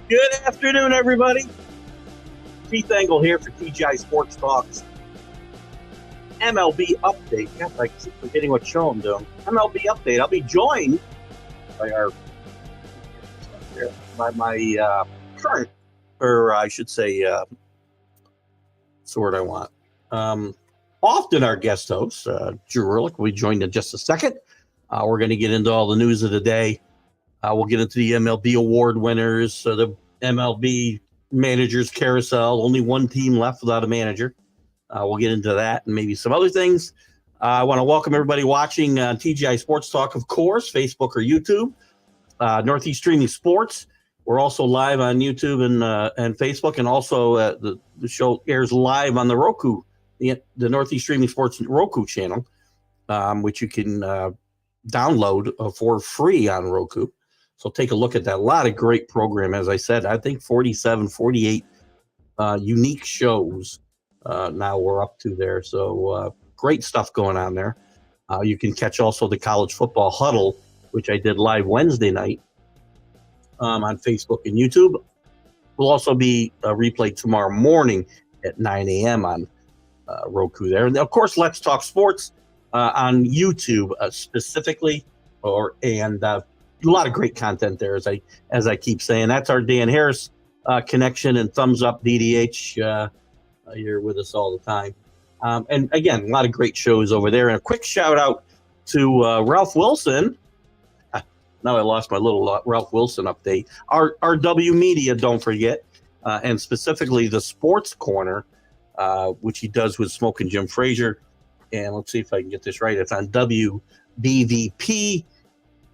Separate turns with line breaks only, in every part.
Good afternoon, everybody. Keith Engle here for TGI Sports Talks. MLB update. God, I keep forgetting what show I'm doing. MLB update. I'll be joined by my current, or I should say, what's the word I want? Often our guest host, Drew Ehrlich, will be joined in just a second. We're going to get into all the news of the day. We'll get into the MLB award winners, the MLB managers carousel. Only one team left without a manager. We'll get into that and maybe some other things. I want to welcome everybody watching TGI Sports Talk, of course, Facebook or YouTube. Northeast Streaming Sports. We're also live on YouTube and Facebook, and also the show airs live on the Roku, the Northeast Streaming Sports Roku channel, which you can download for free on Roku. So take a look at that. A lot of great program, as I said. I think 47, 48 unique shows now we're up to there. So great stuff going on there. You can catch also the College Football Huddle, which I did live Wednesday night on Facebook and YouTube. Will also be replayed tomorrow morning at 9 a.m. on Roku there. And, of course, Let's Talk Sports on YouTube specifically, and a lot of great content there, as I keep saying. That's our Dan Harris connection, and thumbs up DDH. You're with us all the time. And again, a lot of great shows over there. And a quick shout out to Ralph Wilson. Now I lost my little Ralph Wilson update. RW Media, don't forget, and specifically the Sports Corner, which he does with Smoke and Jim Frazier. And let's see if I can get this right. It's on WBVP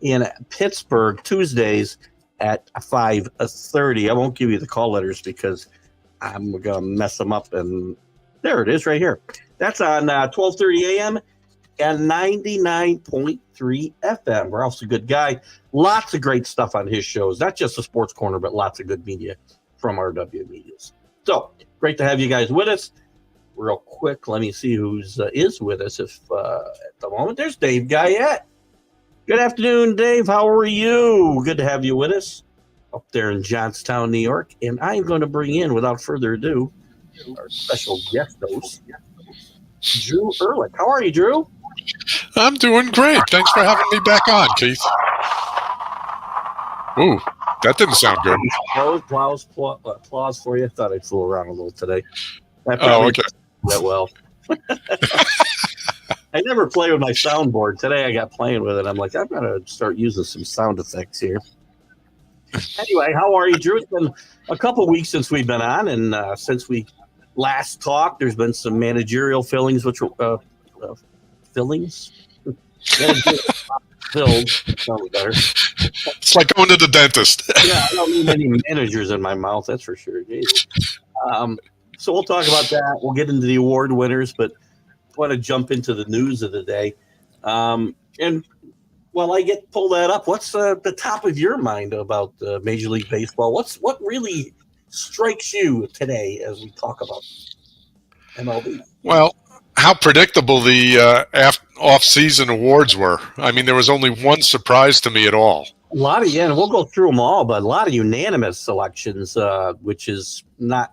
in Pittsburgh, Tuesdays at 5:30. I won't give you the call letters because I'm going to mess them up. And there it is right here. That's on 12:30 a.m. and 99.3 FM. Ralph's a good guy. Lots of great stuff on his shows. Not just the Sports Corner, but lots of good media from RW Medias. So great to have you guys with us. Real quick, let me see who's is with us. If at the moment, there's Dave Guyette. Good afternoon, Dave. How are you? Good to have you with us up there in Johnstown, New York. And I'm going to bring in, without further ado, our special guest host, Drew Ehrlich. How are you, Drew?
I'm doing great. Thanks for having me back on, Keith. Ooh, that didn't sound good.
Applause for you. I thought I'd fool around a little today.
Okay.
That well. I never play with my soundboard. Today I got playing with it. I'm like, I'm going to start using some sound effects here. Anyway, how are you, Drew? It's been a couple weeks since we've been on, and since we last talked, there's been some managerial fillings, fillings? Filled. Sounds better.
It's like going to the dentist.
Yeah, I don't need any managers in my mouth, that's for sure. So we'll talk about that. We'll get into the award winners, but I want to jump into the news of the day. And while I pull that up, what's the top of your mind about Major League Baseball? What really strikes you today as we talk about MLB?
Well, how predictable the off-season awards were. I mean, there was only one surprise to me at all.
A lot of, and we'll go through them all, but a lot of unanimous selections, which is not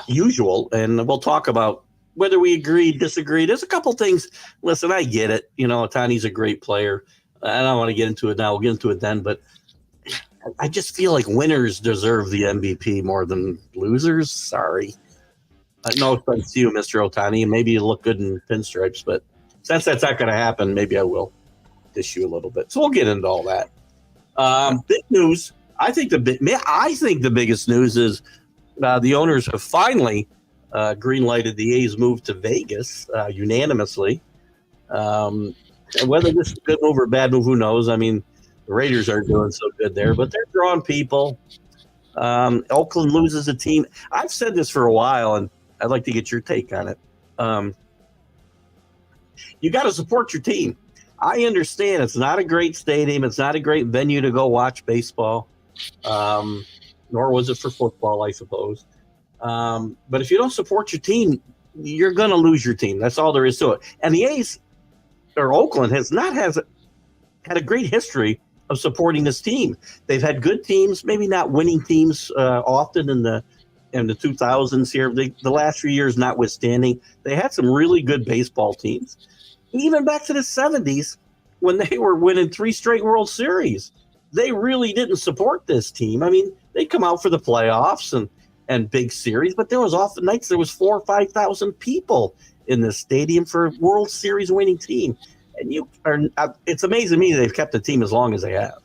usual. And we'll talk about whether we agree, disagree. There's a couple things. Listen, I get it. Ohtani's a great player. I don't want to get into it now. We'll get into it then. But I just feel like winners deserve the MVP more than losers. Sorry. No offense to you, Mr. Ohtani. Maybe you look good in pinstripes, but since that's not going to happen, maybe I will dish you a little bit. So we'll get into all that. Big news. I think the biggest news is the owners have finally green-lighted the A's move to Vegas unanimously. And whether this is a good move or a bad move, who knows? I mean, the Raiders aren't doing so good there, but they're drawing people. Oakland loses a team. I've said this for a while, and I'd like to get your take on it. You got to support your team. I understand it's not a great stadium. It's not a great venue to go watch baseball. Nor was it for football, I suppose. But if you don't support your team, you're going to lose your team. That's all there is to it. And the A's, or Oakland, has had a great history of supporting this team. They've had good teams, maybe not winning teams often in the 2000s here. The last few years notwithstanding, they had some really good baseball teams. Even back to the 70s when they were winning 3 straight World Series, they really didn't support this team. I mean, they come out for the playoffs and big series, but there was often nights there was 4,000 or 5,000 people in the stadium for a World Series winning team. And it's amazing to me they've kept the team as long as they have.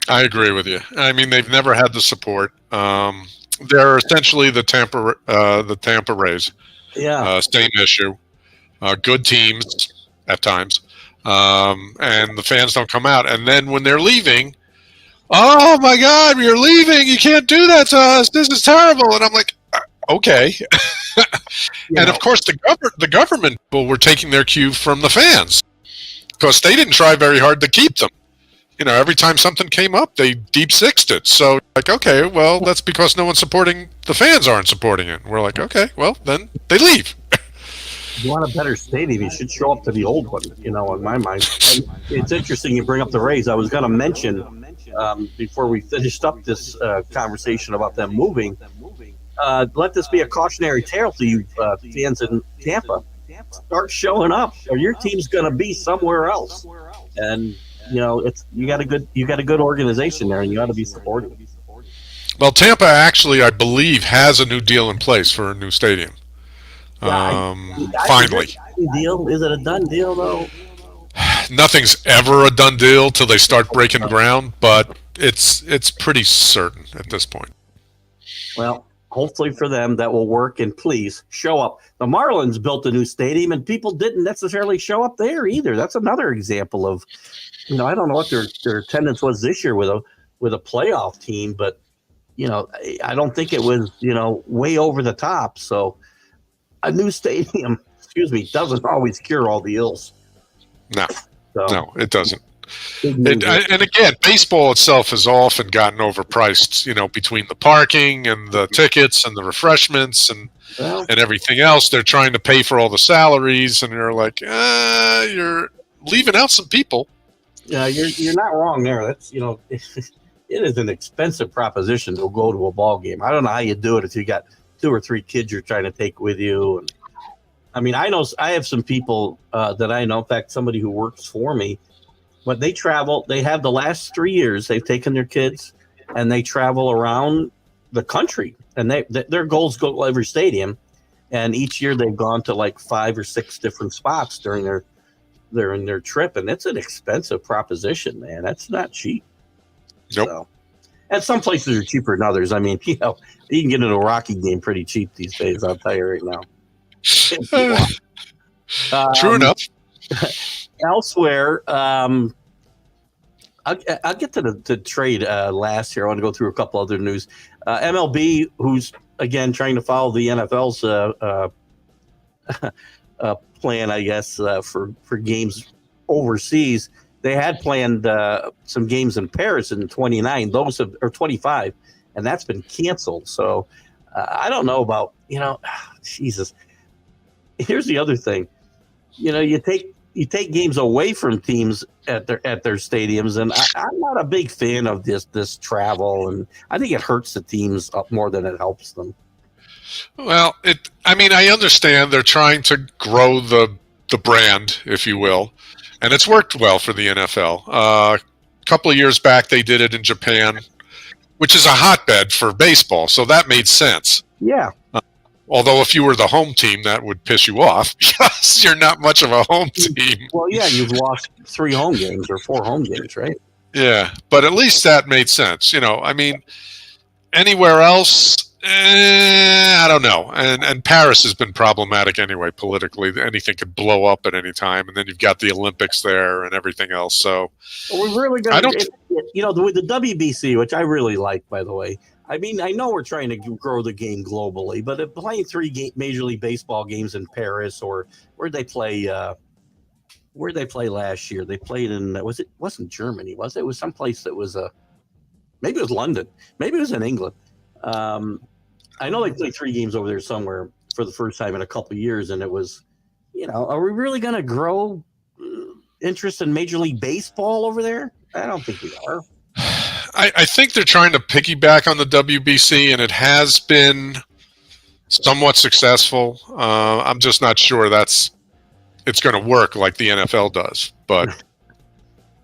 I agree with you. I mean, they've never had the support. They're essentially the Tampa Rays.
Yeah.
Same issue. Good teams at times. And the fans don't come out. And then when they're leaving, oh my God, you're leaving. You can't do that to us. This is terrible. And I'm like, okay. And of course, the government people were taking their cue from the fans because they didn't try very hard to keep them. Every time something came up, they deep sixed it. So, like, okay, well, that's because no one's supporting, the fans aren't supporting it. And we're like, okay, well, then they leave.
If you want a better stadium, you should show up to the old one, in my mind. And it's interesting you bring up the Rays. I was going to mention, before we finished up this conversation about them moving, let this be a cautionary tale to you fans in Tampa. Start showing up, or your team's going to be somewhere else. And you got a good organization there, and you ought to be supportive.
Well, Tampa actually, I believe, has a new deal in place for a new stadium. Finally.
Is it a done deal though?
Nothing's ever a done deal till they start breaking ground, but it's pretty certain at this point.
Well, hopefully for them that will work, and please show up. The Marlins built a new stadium, and people didn't necessarily show up there either. That's another example of, I don't know what their attendance was this year with a playoff team, but I don't think it was way over the top. So a new stadium, doesn't always cure all the ills.
No, it doesn't. And again, baseball itself has often gotten overpriced, between the parking and the tickets and the refreshments and everything else. They're trying to pay for all the salaries, and you're like, you're leaving out some people.
Yeah, you're not wrong there. That's it is an expensive proposition to go to a ball game. I don't know how you do it if you got 2 or 3 kids you're trying to take with you. And I mean, I have some people that I know. In fact, somebody who works for me, but they travel. They have the last 3 years they've taken their kids and they travel around the country, and their goals go to every stadium, and each year they've gone to like 5 or 6 different spots during their trip, and it's an expensive proposition, man. That's not cheap.
Nope.
So, and some places are cheaper than others. I mean, you can get into a Rocky game pretty cheap these days. I'll tell you right now.
True enough.
Elsewhere, I'll get to the trade last here. I want to go through a couple other news. MLB, who's again trying to follow the NFL's plan, I guess, for games overseas. They had planned some games in Paris in 29, or 25, and that's been canceled. So I don't know about, Jesus. Here's the other thing. You take games away from teams at their stadiums, and I'm not a big fan of this travel, and I think it hurts the teams up more than it helps them.
Well, I understand they're trying to grow the brand, if you will, and it's worked well for the NFL. A couple of years back, they did it in Japan, which is a hotbed for baseball, so that made sense.
Yeah.
Although if you were the home team, that would piss you off because you're not much of a home team.
Well, yeah, you've lost 3 home games or 4 home games, right?
Yeah, but at least that made sense. Anywhere else, I don't know. And Paris has been problematic anyway, politically. Anything could blow up at any time. And then you've got the Olympics there and everything else. So
we're really going to, with the WBC, which I really like, by the way. I mean, I know we're trying to grow the game globally, but if playing 3 Major League Baseball games in Paris, or where'd they play last year? They played in, wasn't Germany, was it? It was someplace that was maybe it was London. Maybe it was in England. I know they played 3 games over there somewhere for the first time in a couple of years, and it was, are we really going to grow interest in Major League Baseball over there? I don't think we are.
I think they're trying to piggyback on the WBC, and it has been somewhat successful. I'm just not sure it's going to work like the NFL does. But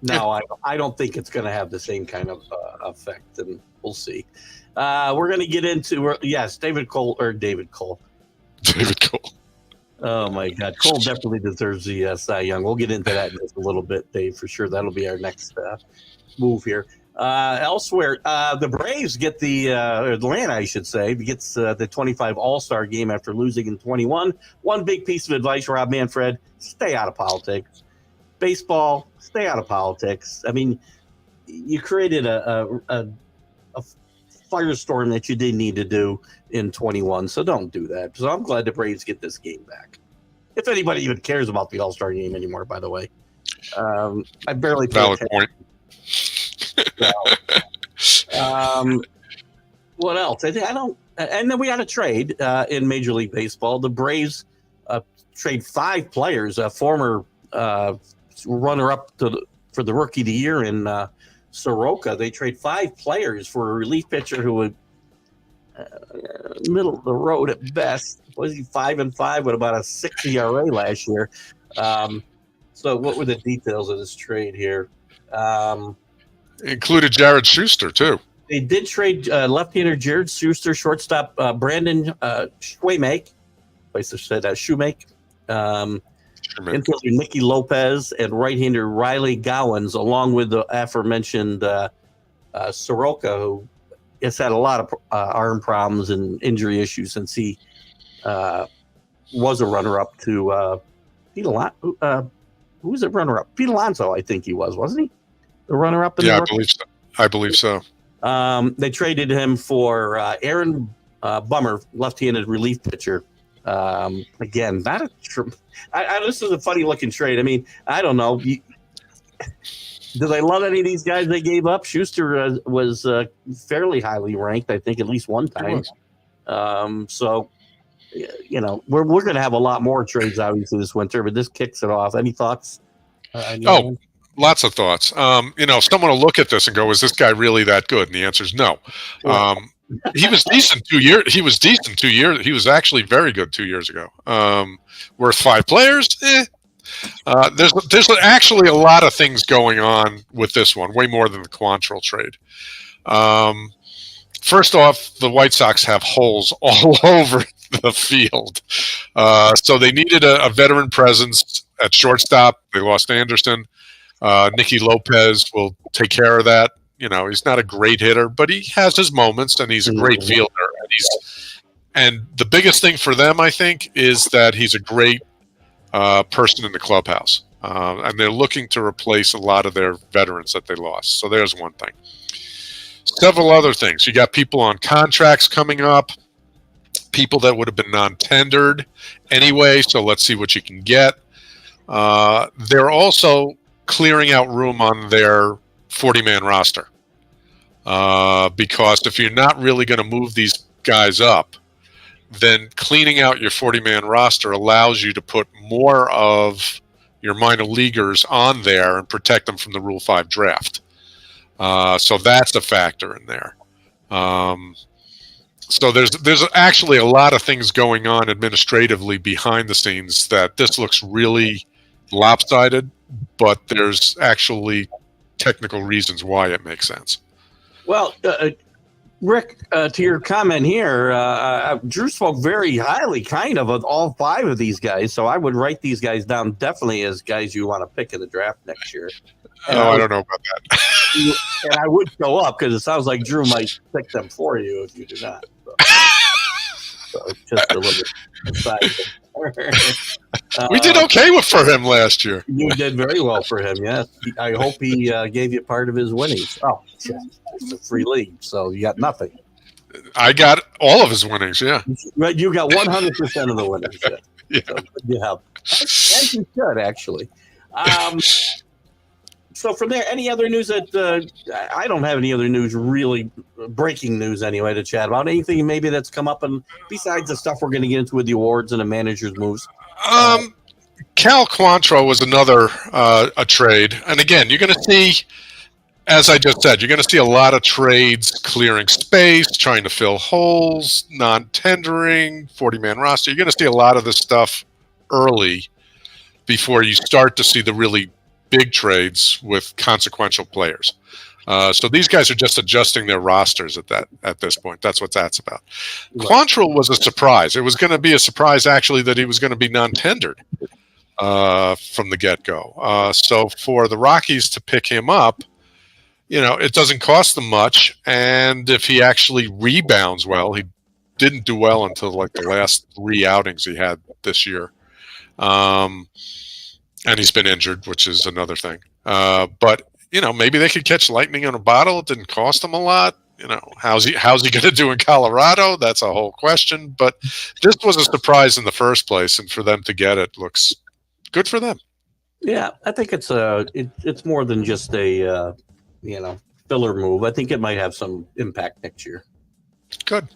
no, I don't think it's going to have the same kind of effect, and we'll see. We're going to get into David Cole.
David Cole.
Oh my God, Cole definitely deserves the Cy Young. We'll get into that in just a little bit, Dave, for sure. That'll be our next move here. Elsewhere, the Braves get Atlanta, I should say, gets the 25 All-Star game after losing in 21. One big piece of advice, Rob Manfred: stay out of politics. Baseball, stay out of politics. I mean, you created a firestorm that you didn't need to do in 21, so don't do that. So I'm glad the Braves get this game back. If anybody even cares about the All-Star game anymore, by the way. I barely pay
valid
attention.
point.
What else? And then we had a trade in Major League Baseball. The Braves trade 5 players, a former runner-up for the Rookie of the Year in Soroka. They trade 5 players for a relief pitcher who would middle of the road at best. Was he 5-5 with about a 6 ERA last year? So what were the details of this trade here?
Included Jared Schuster, too.
They did trade left-hander Jared Schuster, shortstop Brandon Shoemake. I said Shoemake. Infielder Nicky Lopez and right-hander Riley Gowans, along with the aforementioned Soroka, who has had a lot of arm problems and injury issues since he was a runner-up to Pete Alonso. Who was a runner-up? Pete Alonso, I think he was, wasn't he? The runner-up?
I believe so.
They traded him for Aaron Bummer, left-handed relief pitcher. Again, this is a funny-looking trade. I mean, I don't know. Do they love any of these guys they gave up? Schuster was fairly highly ranked, I think, at least one time. So, you know, we're going to have a lot more trades, obviously, this winter, but this kicks it off. Any thoughts?
Lots of thoughts. Someone will look at this and go, is this guy really that good? And the answer is no. He was decent 2 years. He was decent 2 years. He was actually very good 2 years ago. Worth 5 players? There's actually a lot of things going on with this one, way more than the Quantrill trade. First off, the White Sox have holes all over the field. So they needed a veteran presence at shortstop. They lost Anderson. Nicky Lopez will take care of that. You know, he's not a great hitter, but he has his moments, and he's a great fielder. And the biggest thing for them, I think, is that he's a great person in the clubhouse. And they're looking to replace a lot of their veterans that they lost. So there's one thing. Several other things. You got people on contracts coming up, people that would have been non-tendered anyway, so let's see what you can get. They're also clearing out room on their 40-man roster because if you're not really going to move these guys up, then cleaning out your 40-man roster allows you to put more of your minor leaguers on there and protect them from the Rule 5 draft. So that's a factor in there. So there's actually a lot of things going on administratively behind the scenes that this looks really lopsided, but there's actually technical reasons why it makes sense. Well,
Rick, to your comment here, Drew spoke very highly kind of all 5 of these guys, so I would write these guys down definitely as guys you want to pick in the draft next year. And
I don't know about that.
And I would go up because it sounds like Drew might pick them for you if you do not. So just a little bit aside.
We did okay for him last year.
You did very well for him, yes. I hope he gave you part of his winnings. Oh, yeah. It's a free league, so you got nothing.
I got all of his winnings, yeah.
Right, you got 100% of the winnings. Yeah. So, yeah. As you should, actually. So from there, any other news that I don't have any other news, really breaking news anyway, to chat about? Anything maybe that's come up, and besides the stuff we're going to get into with the awards and the managers' moves?
Cal Quantrill was another a trade, and again, you're going to see, as I just said, you're going to see a lot of trades clearing space, trying to fill holes, non-tendering, 40-man roster. You're going to see a lot of this stuff early before you start to see the really big trades with consequential players. So these guys are just adjusting their rosters at this point. That's what that's about. Right. Quantrill was a surprise. It was going to be a surprise, actually, that he was going to be non-tendered from the get-go. So for the Rockies to pick him up, it doesn't cost them much. And if he actually rebounds well, he didn't do well until like the last 3 outings he had this year. And he's been injured, which is another thing. But maybe they could catch lightning in a bottle. It didn't cost them a lot. How's he going to do in Colorado? That's a whole question. But this was a surprise in the first place, and for them to get it looks good for them.
Yeah, I think it's more than just a filler move. I think it might have some impact next year.
Good.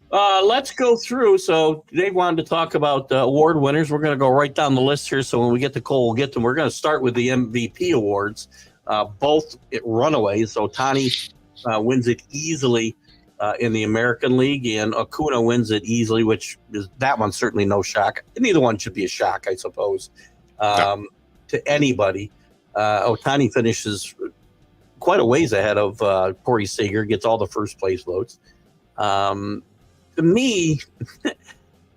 Let's go through. So Dave wanted to talk about award winners. We're going to go right down the list here. So when we get to Cole, we'll get them. We're going to start with the MVP awards. Both runaways. So Ohtani wins it easily in the American League, and Acuna wins it easily, which is that one's certainly no shock. Neither one should be a shock, I suppose, to anybody. Ohtani finishes quite a ways ahead of Corey Seager, gets all the first place votes. To me,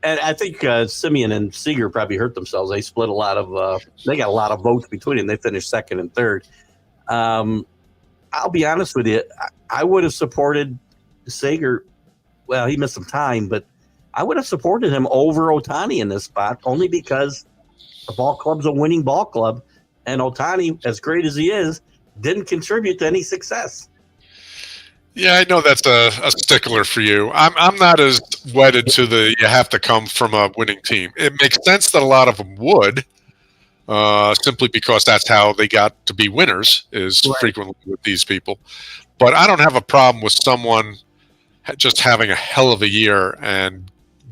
and I think Simeon and Seager probably hurt themselves. They split a lot of they got a lot of votes between them. They finished second and third. I'll be honest with you. I would have supported Seager. Well, he missed some time, but I would have supported him over Ohtani in this spot only because the ball club's a winning ball club, and Ohtani, as great as he is, didn't contribute to any success.
Yeah, I know that's a stickler for you. I'm not as wedded to the you have to come from a winning team. It makes sense that a lot of them would, simply because that's how they got to be winners, is right. Frequently with these people. But I don't have a problem with someone just having a hell of a year and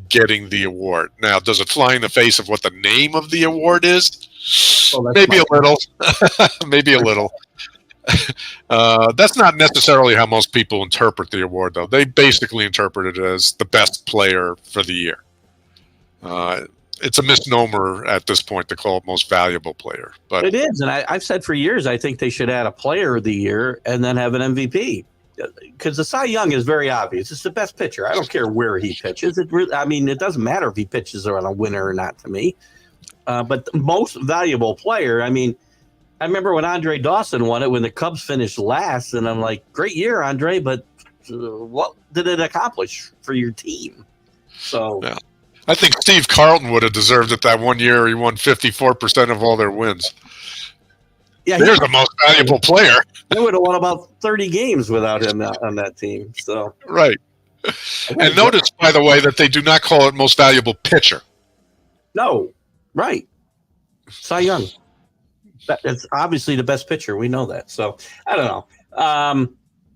getting the award. Now, does it fly in the face of what the name of the award is? Maybe a little. Maybe a little. That's not necessarily how most people interpret the award, though. They basically interpret it as the best player for the year. It's a misnomer at this point to call it most valuable player. But
it is, and I've said for years I think they should add a player of the year and then have an MVP. Because the Cy Young is very obvious. It's the best pitcher. I don't care where he pitches. It doesn't matter if he pitches on a winner or not to me. But the most valuable player, I remember when Andre Dawson won it when the Cubs finished last, and I'm like, great year, Andre, but what did it accomplish for your team? So
yeah. I think Steve Carlton would have deserved it that one year. He won 54% of all their wins. Yeah, there's the most valuable player.
They would have won about 30 games without him on that team. So
right. And notice, by the way, that they do not call it most valuable pitcher.
No, right. Cy Young. It's obviously the best pitcher. We know that. So I don't know.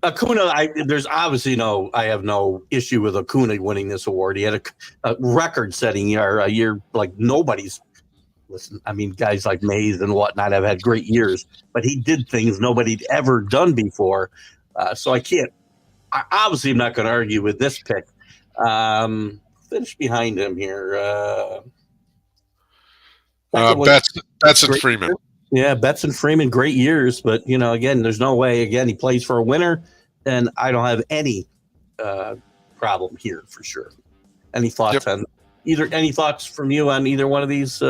Acuna, there's obviously I have no issue with Acuna winning this award. He had a record-setting year, a year like nobody's. Listen, guys like Mays and whatnot have had great years, but he did things nobody'd ever done before. So I obviously am not going to argue with this pick. Finish behind him here.
Betts and Freeman.
Yeah, Betts and Freeman, great years, but again, there's no way. Again, he plays for a winner, and I don't have any problem here for sure. Any thoughts on either? Any thoughts from you on either one of these?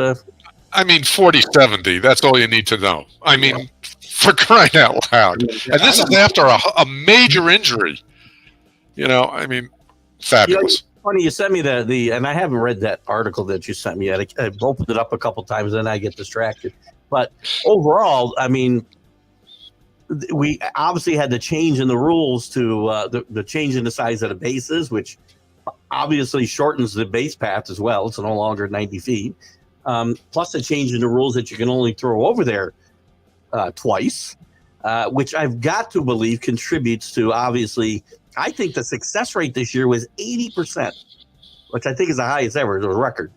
40-70. That's all you need to know. For crying out loud, and this is after a major injury. Fabulous.
Funny, you sent me the, and I haven't read that article that you sent me yet. I've opened it up a couple times, and I get distracted. But overall, we obviously had the change in the rules to the change in the size of the bases, which obviously shortens the base path as well. It's no longer 90 feet. Plus the change in the rules that you can only throw over there twice, which I've got to believe contributes to, obviously, I think the success rate this year was 80%, which I think is the highest ever, the record.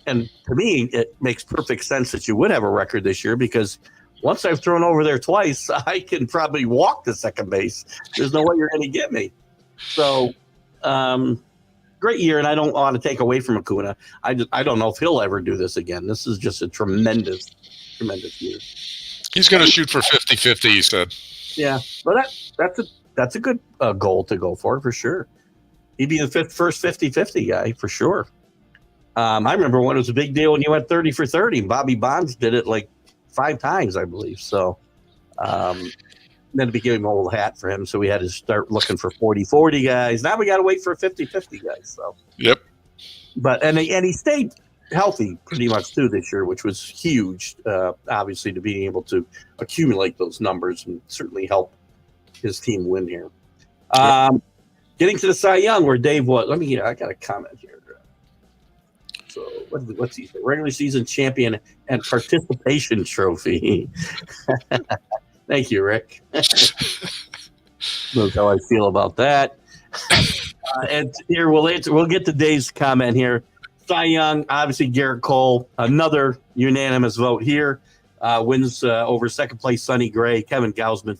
and to me, it makes perfect sense that you would have a record this year because once I've thrown over there twice, I can probably walk to second base. There's no way you're going to get me. So, great year, and I don't want to take away from Acuna. I don't know if he'll ever do this again. This is just a tremendous year.
He's going to shoot for 50-50, he said.
Yeah, but that's a good goal to go for sure. He'd be the first 50-50 guy for sure. I remember when it was a big deal when you went 30 for 30. Bobby Bonds did it like 5 times, I believe. So then it became an old hat for him. So we had to start looking for 40-40 guys. Now we got to wait for 50-50 guys. So
yep.
But and he stayed healthy pretty much too this year, which was huge. Obviously, to being able to accumulate those numbers and certainly help his team win here. Getting to the Cy Young, where Dave was. I got a comment here. So what's he say? Regular season champion and participation trophy. Thank you, Rick. That's how I feel about that. And here we'll get to Dave's comment here. Cy Young, obviously Garrett Cole, another unanimous vote here. Wins over second place Sonny Gray. Kevin Gausman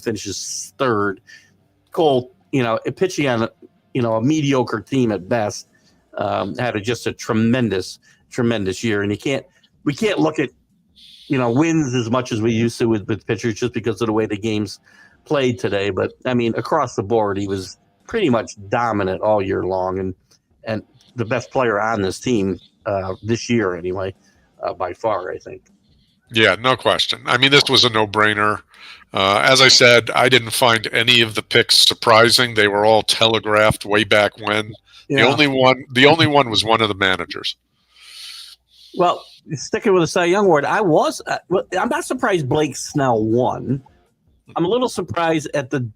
finishes third. Cole, pitching on a mediocre team at best. Had just a tremendous year, and we can't look at wins as much as we used to with pitchers just because of the way the game's played today. But I mean, across the board, he was pretty much dominant all year long, and the best player on this team this year anyway, by far, I think.
Yeah, no question. I mean, this was a no-brainer. As I said, I didn't find any of the picks surprising. They were all telegraphed way back when. Yeah. The only one was one of the managers.
Well, sticking with the Cy Young award, I'm not surprised Blake Snell won. I'm a little surprised at the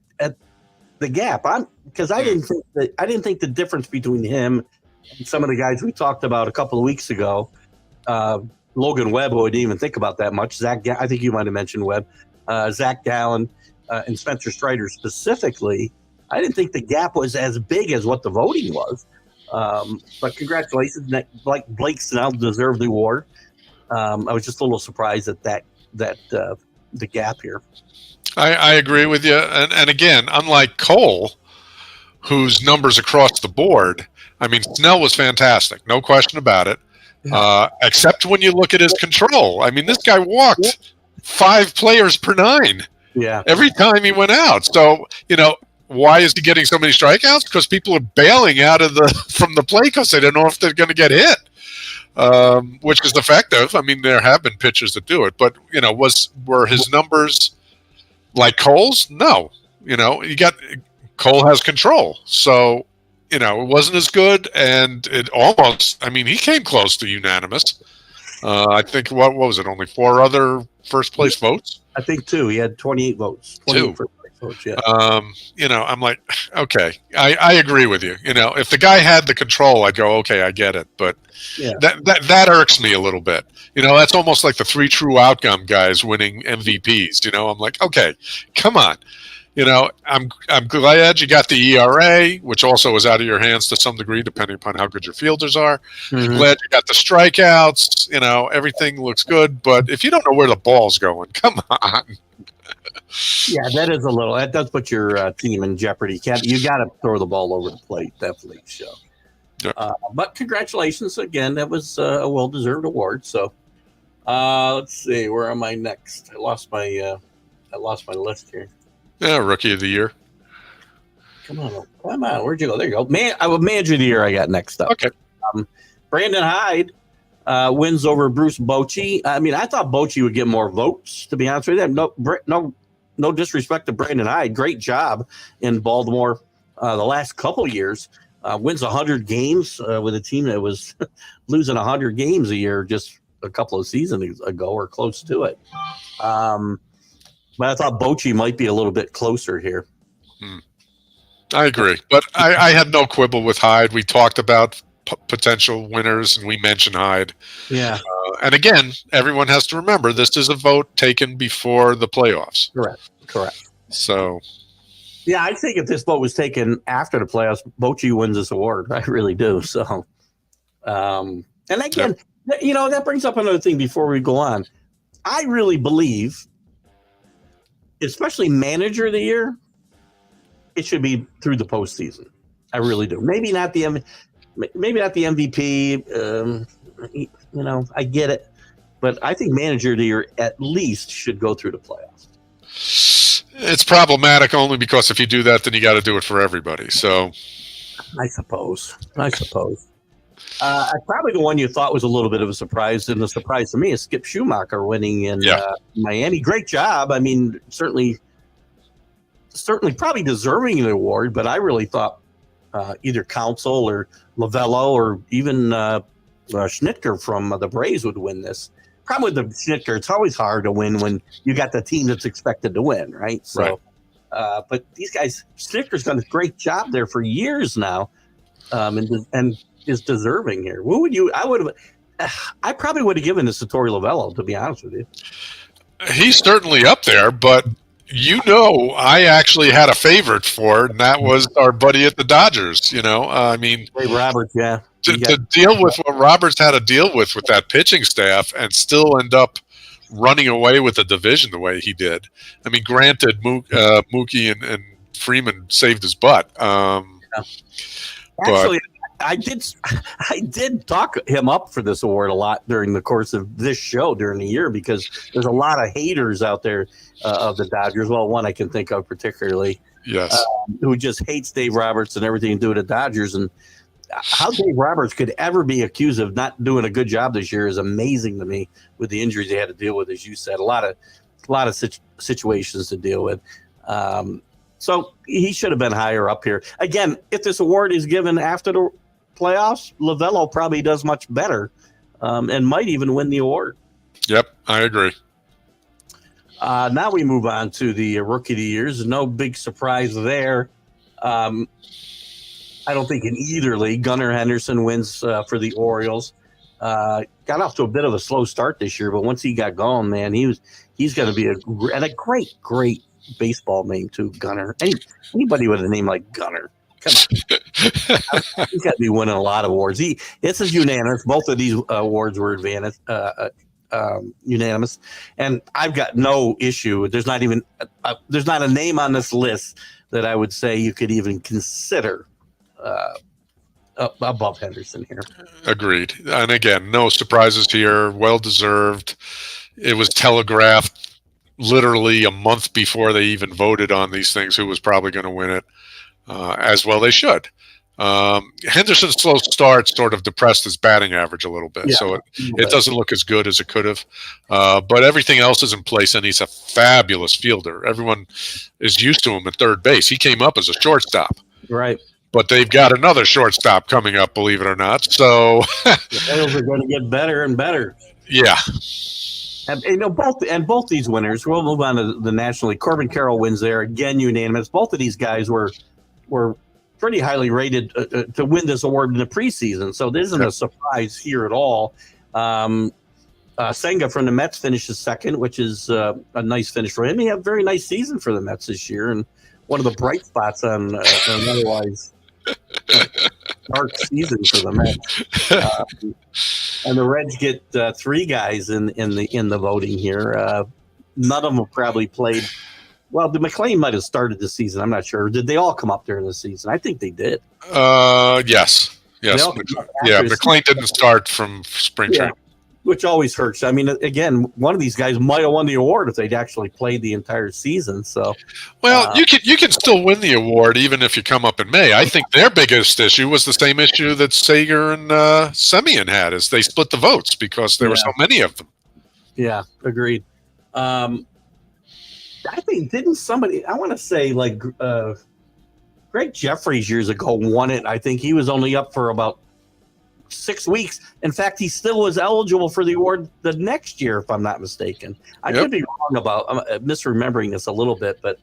gap. Because I didn't think the difference between him and some of the guys we talked about a couple of weeks ago, Logan Webb, who I didn't even think about that much. I think you might have mentioned Webb, Zach Gallen, and Spencer Strider specifically. I didn't think the gap was as big as what the voting was. But congratulations, Blake Snell deserved the award. I was just a little surprised at that the gap here.
I agree with you. And again, unlike Cole, whose numbers across the board, I mean, Snell was fantastic. No question about it. Except when you look at his control. I mean, this guy walked 5 players per 9.
Yeah.
Every time he went out. So, why is he getting so many strikeouts? Because people are bailing out from the plate because they don't know if they're going to get hit, which is effective. I mean, there have been pitchers that do it, but were his numbers like Cole's? No. Cole has control, so it wasn't as good, and it almost. I mean, he came close to unanimous. I think what was it? Only 4 other first place votes.
I think 2. He had 28 votes. 28
2.
Coach, yeah.
I'm like, okay, I agree with you. If the guy had the control, I'd go, okay, I get it. But that irks me a little bit. That's almost like the 3 true outcome guys winning MVPs. I'm like, okay, come on. I'm glad you got the ERA, which also is out of your hands to some degree, depending upon how good your fielders are. Mm-hmm. Glad you got the strikeouts. Everything looks good. But if you don't know where the ball's going, come on.
Yeah, that does put your team in jeopardy. You got to throw the ball over the plate, definitely. So, but congratulations again. That was a well-deserved award. So, let's see, where am I next? I lost my list here.
Yeah, Rookie of the Year.
Come on, where'd you go? There you go. Manager of the Year. I got next up.
Okay.
Brandon Hyde wins over Bruce Bochy. I mean, I thought Bochy would get more votes. To be honest with you, no disrespect to Brandon Hyde. Great job in Baltimore the last couple years. Wins 100 games with a team that was losing 100 games a year just a couple of seasons ago or close to it. But I thought Bochy might be a little bit closer here.
I agree. But I had no quibble with Hyde. We talked about potential winners, and we mentioned Hyde.
Yeah.
And again, everyone has to remember this is a vote taken before the playoffs.
Correct.
So.
Yeah, I think if this vote was taken after the playoffs, Bochy wins this award. I really do. So, And again, that brings up another thing before we go on. I really believe, especially manager of the year, it should be through the postseason. I really do. Maybe not the MVP. I get it, but I think manager of the year at least should go through the playoffs.
It's problematic only because if you do that, then you got to do it for everybody. So,
I suppose. Probably the one you thought was a little bit of a surprise, and the surprise to me is Skip Schumacher winning in Miami. Great job. I mean, certainly probably deserving the award, but I really thought either Counsell or Lavello or even Schnitker from the Braves would win this. Problem with the Schnitker, it's always hard to win when you got the team that's expected to win, right? So, but these guys, Schnitker's done a great job there for years now, and is deserving here. What would you? I probably would have given this to Torey Lavello, to be honest with you.
He's certainly up there, but I actually had a favorite for, and that was our buddy at the Dodgers. I mean,
Ray Roberts, yeah.
To deal with what Roberts had to deal with that pitching staff and still end up running away with the division the way he did. I mean, granted, Mookie and Freeman saved his butt.
Actually, I did talk him up for this award a lot during the course of this show during the year, because there's a lot of haters out there of the Dodgers. Well, one I can think of particularly, who just hates Dave Roberts and everything to do with the Dodgers. And how Dave Roberts could ever be accused of not doing a good job this year is amazing to me, with the injuries they had to deal with, as you said, a lot of situations to deal with. So he should have been higher up here. Again, if this award is given after the playoffs, Lavello probably does much better and might even win the award.
Yep, I agree.
Now we move on to the Rookie of the Years. No big surprise there. I don't think in either league. Gunnar Henderson wins for the Orioles. Got off to a bit of a slow start this year, but once he got going, man, he's going to be a great baseball name too, Gunnar. Anybody with a name like Gunnar, come on, he's got to be winning a lot of awards. This is unanimous. Both of these awards were unanimous, and I've got no issue. There's not a name on this list that I would say you could even consider above Henderson here.
Agreed. And again, no surprises here. Well deserved. It was telegraphed literally a month before they even voted on these things who was probably going to win it. As well they should. Henderson's slow start sort of depressed his batting average a little bit, so it doesn't look as good as it could have. But everything else is in place, and he's a fabulous fielder. Everyone is used to him at third base. He came up as a shortstop.
Right.
But they've got another shortstop coming up, believe it or not. So
the Orioles are going to get better and better.
Yeah.
And both these winners, we'll move on to the National League. Corbin Carroll wins there, again unanimous. Both of these guys were pretty highly rated to win this award in the preseason, so this isn't a surprise here at all. Senga from the Mets finishes second, which is a nice finish for him. He had a very nice season for the Mets this year, and one of the bright spots on an otherwise dark season for the Mets. And the Reds get three guys in the voting here. None of them probably played. Well, the McLean might have started the season. I'm not sure. Did they all come up during the season? I think they did.
Yes. Yeah, McLean didn't start from spring training.
Which always hurts. I mean, again, one of these guys might have won the award if they'd actually played the entire season. So,
well, you can still win the award even if you come up in May. I think their biggest issue was the same issue that Sager and Semien had, is they split the votes because there were so many of them.
Yeah, agreed. I think didn't somebody? I want to say like Greg Jeffries years ago won it. I think he was only up for about 6 weeks. In fact, he still was eligible for the award the next year, if I'm not mistaken. I could be wrong about misremembering this a little bit, but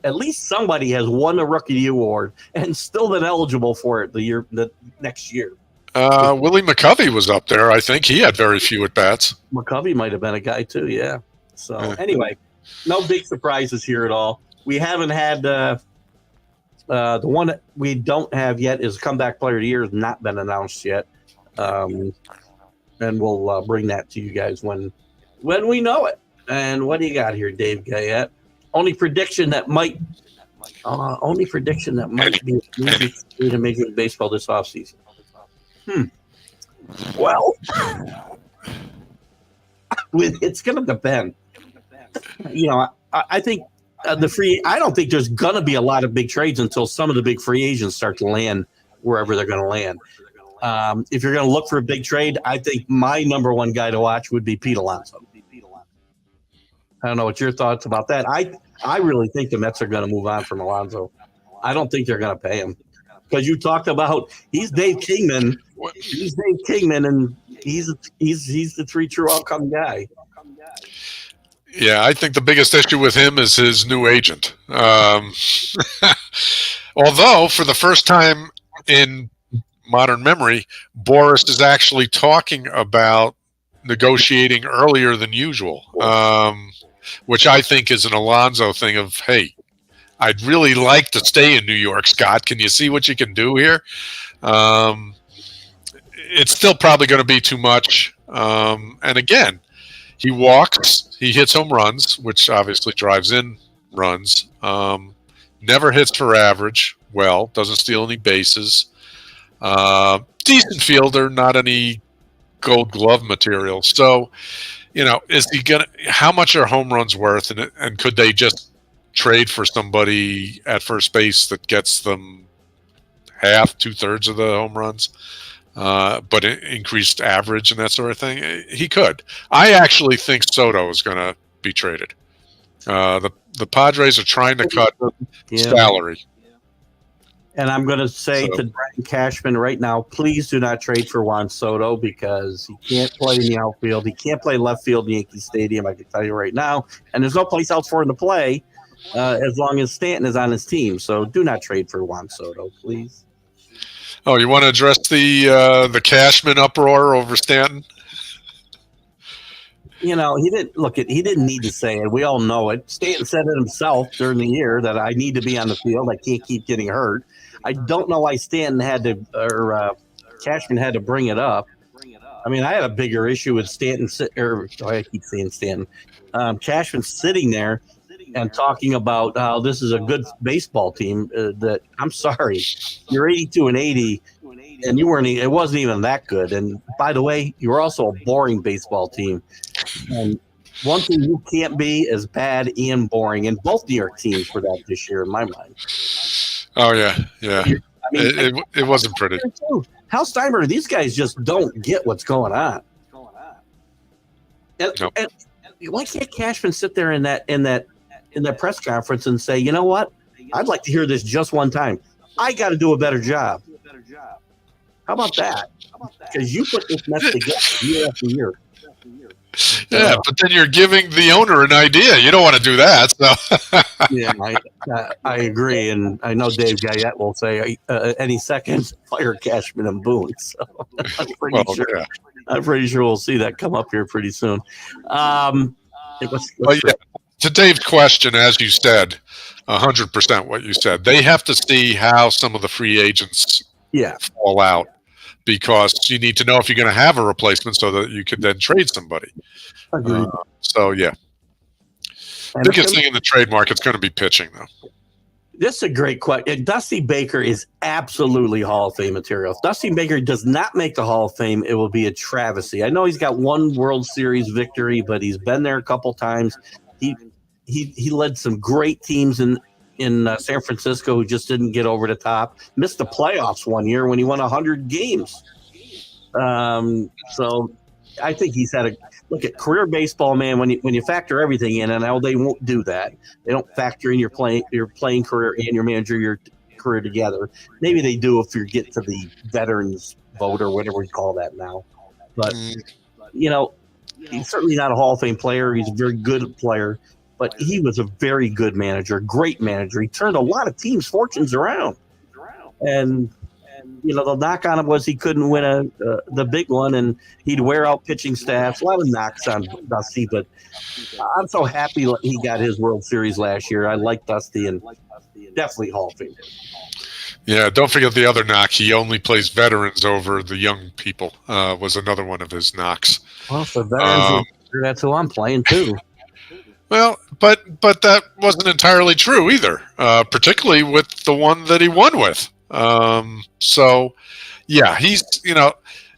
at least somebody has won the Rookie of the Year award and still been eligible for it the next year.
Willie McCovey was up there. I think he had very few at bats.
McCovey might have been a guy too. Yeah. So anyway, no big surprises here at all. We haven't had the one that we don't have yet is Comeback Player of the Year has not been announced yet. And we'll bring that to you guys when we know it. And what do you got here, Dave Gayette? Only prediction that might be in Major League Baseball this offseason. Well, it's going to depend. I think I don't think there's going to be a lot of big trades until some of the big free agents start to land wherever they're going to land. If you're going to look for a big trade, I think my number one guy to watch would be Pete Alonso. I don't know what your thoughts about that. I really think the Mets are going to move on from Alonso. I don't think they're going to pay him because you talked about he's Dave Kingman. He's Dave Kingman, and he's the three true outcome guy.
Yeah, I think the biggest issue with him is his new agent. Although for the first time in modern memory, Boris is actually talking about negotiating earlier than usual, which I think is an Alonso thing of, hey, I'd really like to stay in New York, Scott. Can you see what you can do here? It's still probably going to be too much. And again, he walks, he hits home runs, which obviously drives in runs. Never hits for average. Well, doesn't steal any bases. Decent fielder, not any Gold Glove material. So, is he gonna? How much are home runs worth? And could they just trade for somebody at first base that gets them half, 2/3 of the home runs, but increased average and that sort of thing? He could. I actually think Soto is going to be traded. The Padres are trying to cut salary.
And I'm going to say to Brian Cashman right now, please do not trade for Juan Soto because he can't play in the outfield. He can't play left field in Yankee Stadium, I can tell you right now. And there's no place else for him to play as long as Stanton is on his team. So do not trade for Juan Soto, please.
Oh, you want to address the Cashman uproar over Stanton?
He didn't need to say it. We all know it. Stanton said it himself during the year that I need to be on the field. I can't keep getting hurt. I don't know why Stanton Cashman had to bring it up. I mean, I had a bigger issue with Stanton. I keep saying Stanton. Cashman sitting there and talking about how this is a good baseball team. That I'm sorry, you're 82-80. And it wasn't even that good. And by the way, you were also a boring baseball team. And one thing you can't be is bad and boring. And both New York teams were that this year in my mind.
Oh, yeah. I mean, it wasn't pretty.
Hal Steinbrenner, these guys just don't get what's going on. And why can't Cashman sit there in that press conference and say, you know what? I'd like to hear this just one time. I got to do a better job. How about that? Because you put this mess together year after year.
Yeah, but then you're giving the owner an idea. You don't want to do that. So.
Yeah, I agree. And I know Dave Gayette will say any second, fire Cashman and Boone. So I'm pretty sure we'll see that come up here pretty soon.
To Dave's question, as you said, 100% what you said. They have to see how some of the free agents fall out. Because you need to know if you're going to have a replacement so that you could then trade somebody.
Agreed.
Biggest thing in the trade market's going to be pitching, though.
This is a great question. Dusty Baker is absolutely Hall of Fame material. If Dusty Baker does not make the Hall of Fame, it will be a travesty. I know he's got one World Series victory, but he's been there a couple times. He led some great teams in San Francisco who just didn't get over the top. Missed the playoffs one year when he won 100 games. So I think he's had a look at career baseball, man. When you factor everything in, and I know they won't do that. They don't factor in your playing career and your managerial career together. Maybe they do if you get to the veterans vote or whatever we call that now. But he's certainly not a Hall of Fame player. He's a very good player. But he was a very good manager, great manager. He turned a lot of teams' fortunes around. And the knock on him was he couldn't win the big one, and he'd wear out pitching staffs. A lot of knocks on Dusty, but I'm so happy he got his World Series last year. I like Dusty, and definitely Hall of Fame.
Yeah, don't forget the other knock. He only plays veterans over the young people. Was another one of his knocks.
Well, for veterans, that's who I'm playing too.
Well, but that wasn't entirely true either, particularly with the one that he won with. So, yeah, he's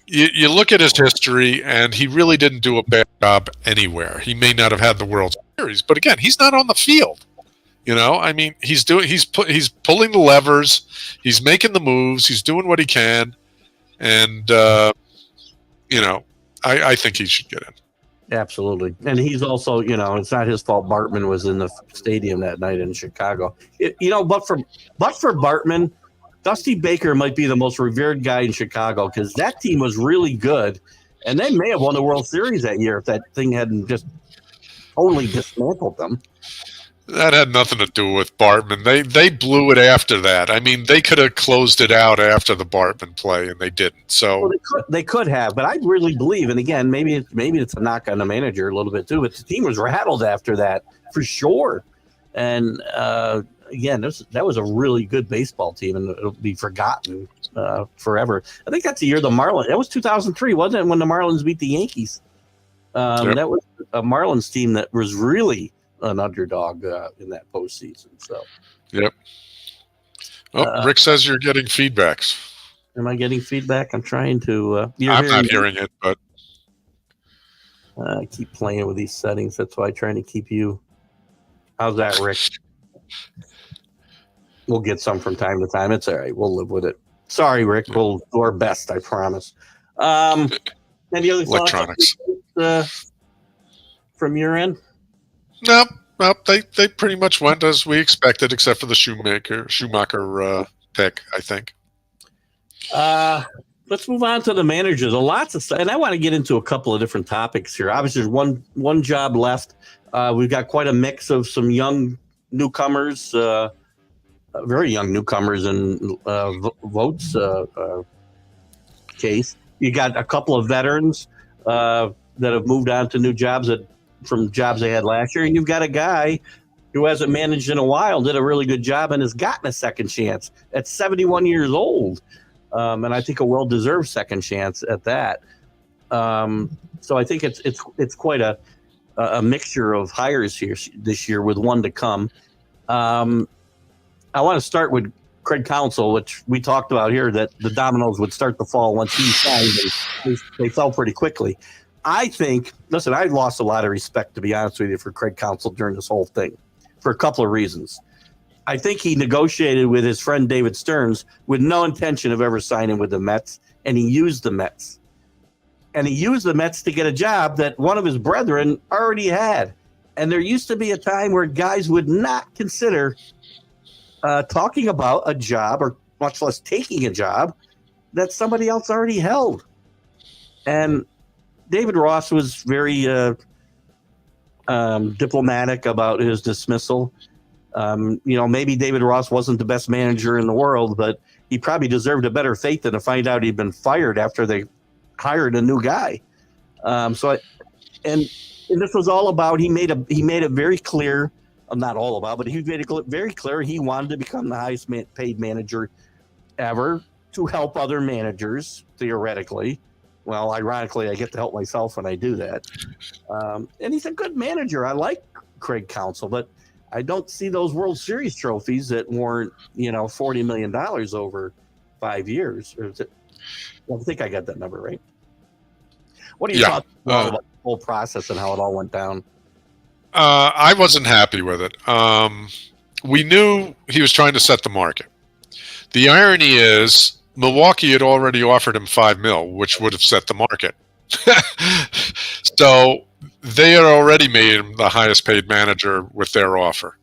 you look at his history, and he really didn't do a bad job anywhere. He may not have had the World Series, but again, he's not on the field. I mean, he's pulling the levers, he's making the moves, he's doing what he can, and I think he should get in.
Absolutely. And he's also, it's not his fault Bartman was in the stadium that night in Chicago. But for Bartman, Dusty Baker might be the most revered guy in Chicago because that team was really good. And they may have won the World Series that year if that thing hadn't just totally dismantled them.
That had nothing to do with Bartman. They blew it after that. I mean, they could have closed it out after the Bartman play, and they didn't. So
they could have, but I really believe, and again, maybe it's a knock on the manager a little bit too. But the team was rattled after that for sure. And again, that was a really good baseball team, and it'll be forgotten forever. I think that's the year the Marlins. That was 2003, wasn't it? When the Marlins beat the Yankees.
Yep.
That was a Marlins team that was really an underdog in that postseason. So,
yep. Oh, Rick says you're getting feedbacks.
Am I getting feedback? I'm trying to.
I'm not hearing it, but
I keep playing with these settings. That's why I'm trying to keep you. How's that, Rick? We'll get some from time to time. It's all right. We'll live with it. Sorry, Rick. We'll do our best. I promise. Any other
electronics
from your end?
No, they pretty much went as we expected, except for the Schumacher pick, I think.
Let's move on to the managers. Lots of stuff, and I want to get into a couple of different topics here. Obviously, there's one job left. We've got quite a mix of some young newcomers, very young newcomers in votes case. You got a couple of veterans that have moved on to new jobs from jobs they had last year, and you've got a guy who hasn't managed in a while, did a really good job, and has gotten a second chance at 71 years old, and I think a well-deserved second chance at that. So I think it's quite a mixture of hires here this year with one to come. I want to start with Craig Counsell, which we talked about here, that the dominoes would start to fall once he signed, and they fell pretty quickly. I think, listen, I lost a lot of respect, to be honest with you, for Craig Counsell during this whole thing for a couple of reasons. I think he negotiated with his friend David Stearns with no intention of ever signing with the Mets, and he used the Mets. And he used the Mets to get a job that one of his brethren already had. And there used to be a time where guys would not consider talking about a job, or much less taking a job, that somebody else already held. And David Ross was very diplomatic about his dismissal. Maybe David Ross wasn't the best manager in the world, but he probably deserved a better fate than to find out he'd been fired after they hired a new guy. And this was all about, he made it very clear, not all about, but he made it very clear he wanted to become the highest paid manager ever to help other managers, theoretically. Well, ironically, I get to help myself when I do that. And he's a good manager. I like Craig Counsell, but I don't see those World Series trophies that weren't, $40 million over 5 years. Or is it, I think I got that number right. What do you talk about the whole process and how it all went down?
I wasn't happy with it. We knew he was trying to set the market. The irony is, Milwaukee had already offered him $5 million, which would have set the market. So they had already made him the highest paid manager with their offer.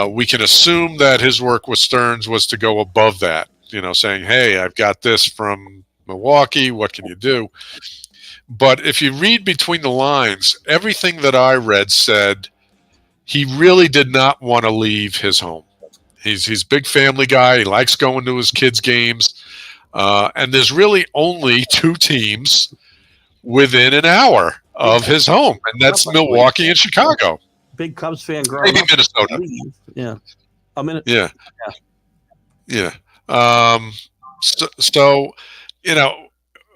We can assume that his work with Stearns was to go above that, saying, hey, I've got this from Milwaukee. What can you do? But if you read between the lines, everything that I read said he really did not want to leave his home. He's a big family guy. He likes going to his kids' games. And there's really only two teams within an hour of his home, and that's Milwaukee and Chicago.
Big Cubs fan growing
maybe
up.
Minnesota.
Yeah.
Yeah. So, you know,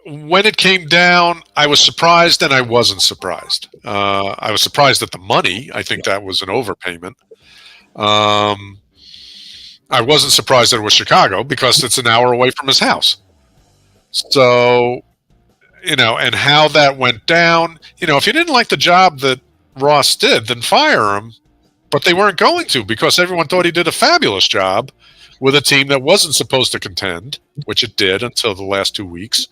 when it came down, I was surprised and I wasn't surprised. I was surprised at the money. I think that was an overpayment. Um, I wasn't surprised that it was Chicago because it's an hour away from his house. So, and how that went down, if you didn't like the job that Ross did, then fire him. But they weren't going to because everyone thought he did a fabulous job with a team that wasn't supposed to contend, which it did until the last 2 weeks.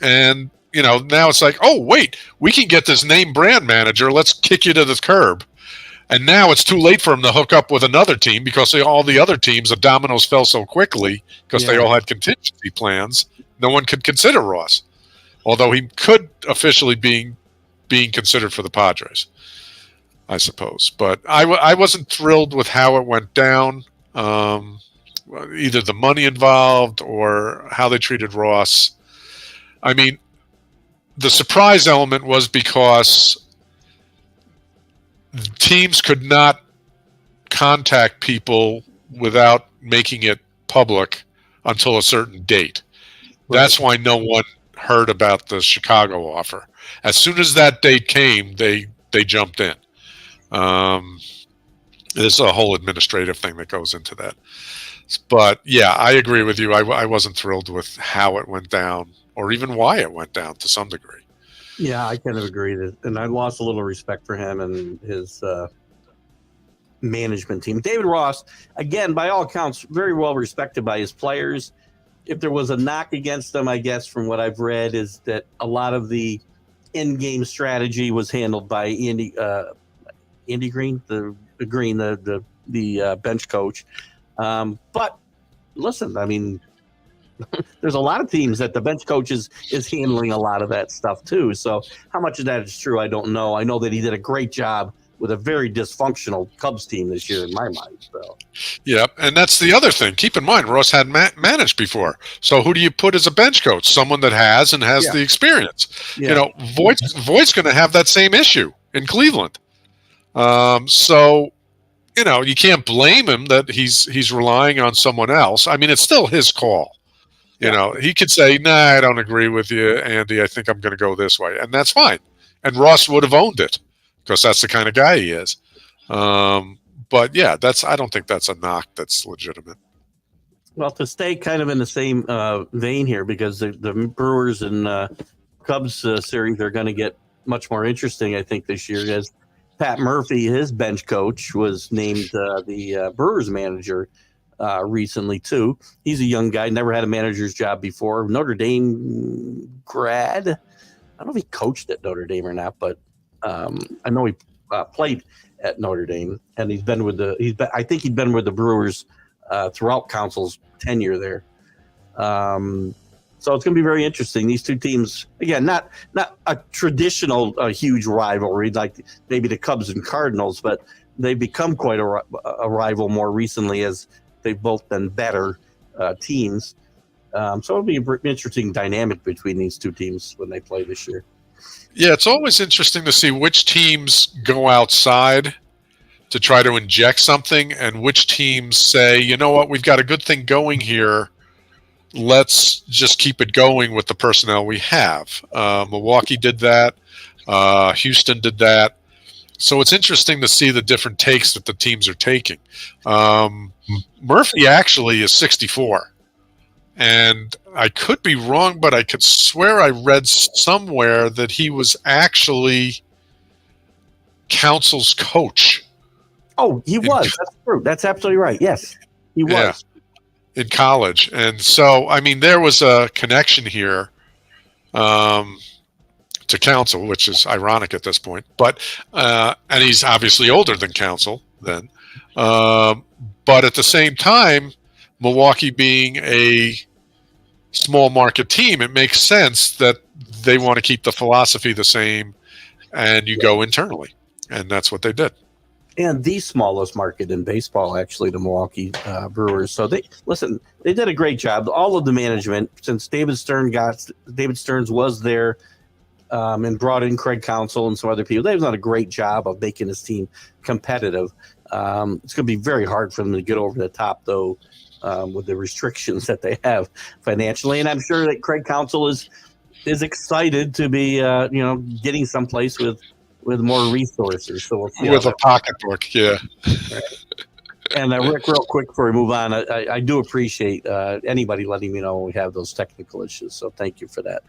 And, now it's like, oh, wait, we can get this name brand manager. Let's kick you to the curb. And now it's too late for him to hook up with another team because all the other teams, the dominoes fell so quickly because they all had contingency plans. No one could consider Ross, although he could officially being considered for the Padres, I suppose. But I wasn't thrilled with how it went down, either the money involved or how they treated Ross. I mean, the surprise element was because teams could not contact people without making it public until a certain date. Right. That's why no one heard about the Chicago offer. As soon as that date came, they jumped in. There's a whole administrative thing that goes into that. But yeah, I agree with you. I wasn't thrilled with how it went down or even why it went down to some degree.
Yeah, I kind of agree and I lost a little respect for him and his management team. David Ross, again, by all accounts, very well respected by his players. If there was a knock against him, I guess from what I've read, is that a lot of the in-game strategy was handled by Andy Green, the bench coach. But listen, I mean, there's a lot of teams that the bench coach is handling a lot of that stuff too. So how much of that is true, I don't know. I know that he did a great job with a very dysfunctional Cubs team this year in my mind. So.
Yeah, and that's the other thing. Keep in mind, Ross had managed before. So who do you put as a bench coach? Someone that has the experience. Yeah. Voigt's going to have that same issue in Cleveland. So you can't blame him that he's relying on someone else. I mean, it's still his call. He could say, "Nah, I don't agree with you, Andy. I think I'm going to go this way," and that's fine. And Ross would have owned it because that's the kind of guy he is. But yeah, I don't think that's a knock that's legitimate.
Well, to stay kind of in the same vein here, because the Brewers and Cubs series are going to get much more interesting, I think, this year, as Pat Murphy, his bench coach, was named the Brewers manager recently too. He's a young guy, never had a manager's job before. Notre Dame grad. I don't know if he coached at Notre Dame or not, but I know he played at Notre Dame, and I think he'd been with the Brewers throughout Council's tenure there. So it's going to be very interesting. These two teams, again, not a traditional huge rivalry like maybe the Cubs and Cardinals, but they've become quite a rival more recently as they've both been better teams. So it'll be an interesting dynamic between these two teams when they play this year.
Yeah, it's always interesting to see which teams go outside to try to inject something and which teams say, you know what, we've got a good thing going here. Let's just keep it going with the personnel we have. Milwaukee did that. Houston did that. So it's interesting to see the different takes that the teams are taking. Murphy actually is 64. And I could be wrong, but I could swear I read somewhere that he was actually Council's coach.
Oh, he was. That's true. That's absolutely right. Yes, he was.
Yeah, in college. And so, I mean, there was a connection here to Council, which is ironic at this point. But and he's obviously older than Council then. But at the same time, Milwaukee being a small market team, it makes sense that they want to keep the philosophy the same and you go internally. And that's what they did.
And the smallest market in baseball, actually, the Milwaukee Brewers. So they did a great job. All of the management, since David Stearns was there and brought in Craig Counsell and some other people, they've done a great job of making his team competitive. It's going to be very hard for them to get over the top, though, with the restrictions that they have financially. And I'm sure that Craig Counsell is excited to be, getting someplace with more resources. So we'll see
with a pocketbook. Yeah.
Right. And Rick, real quick before we move on, I do appreciate anybody letting me know when we have those technical issues. So thank you for that.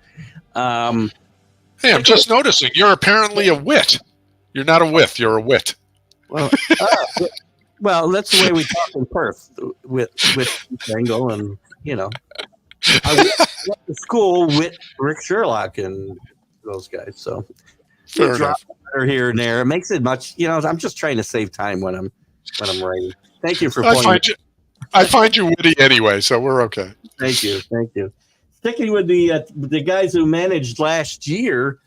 Hey, I'm just noticing you're apparently a wit. You're not a whiff. You're a wit.
Well, that's the way we talk in Perth with Engle, and I went to school with Rick Sherlock and those guys. So
Fair enough.
Here and there, it makes it much. I'm just trying to save time when I'm writing. Thank you for pointing.
I find you witty anyway, so we're okay.
Thank you. Sticking with the guys who managed last year,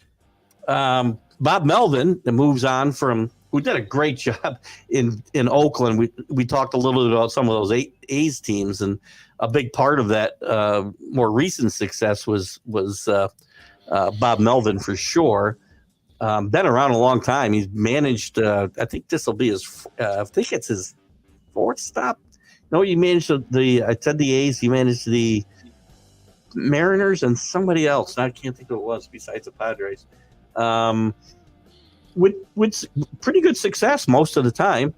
Bob Melvin, that moves on from, who did a great job in Oakland. We talked a little bit about some of those A's teams, and a big part of that more recent success was Bob Melvin for sure. Been around a long time. He's managed. I think this will be his. I think it's his fourth stop. No, he managed I said the A's. He managed the Mariners and somebody else. I can't think who it was besides the Padres. With pretty good success most of the time.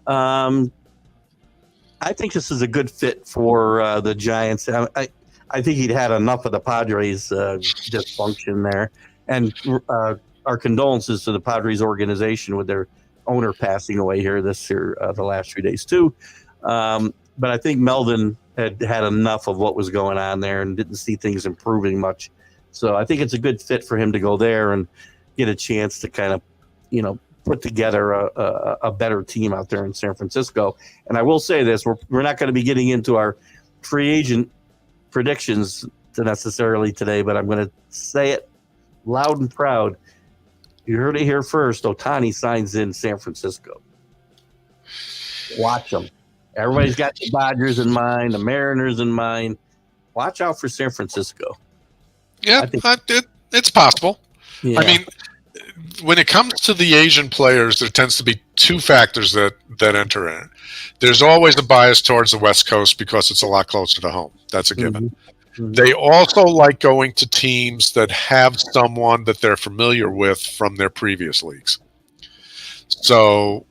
I think this is a good fit for the Giants. I think he'd had enough of the Padres dysfunction there, and our condolences to the Padres organization with their owner passing away here the last few days too. But I think Melvin had enough of what was going on there and didn't see things improving much. So I think it's a good fit for him to go there and get a chance to kind of, put together a better team out there in San Francisco. And I will say this, we're not going to be getting into our free agent predictions necessarily today, but I'm going to say it loud and proud. You heard it here first. Ohtani signs in San Francisco. Watch them. Everybody's got the Dodgers in mind, the Mariners in mind. Watch out for San Francisco.
Yeah, it's possible.
Yeah.
I mean, when it comes to the Asian players, there tends to be two factors that enter in. There's always a bias towards the West Coast because it's a lot closer to home. That's a given. Mm-hmm. They also like going to teams that have someone that they're familiar with from their previous leagues. So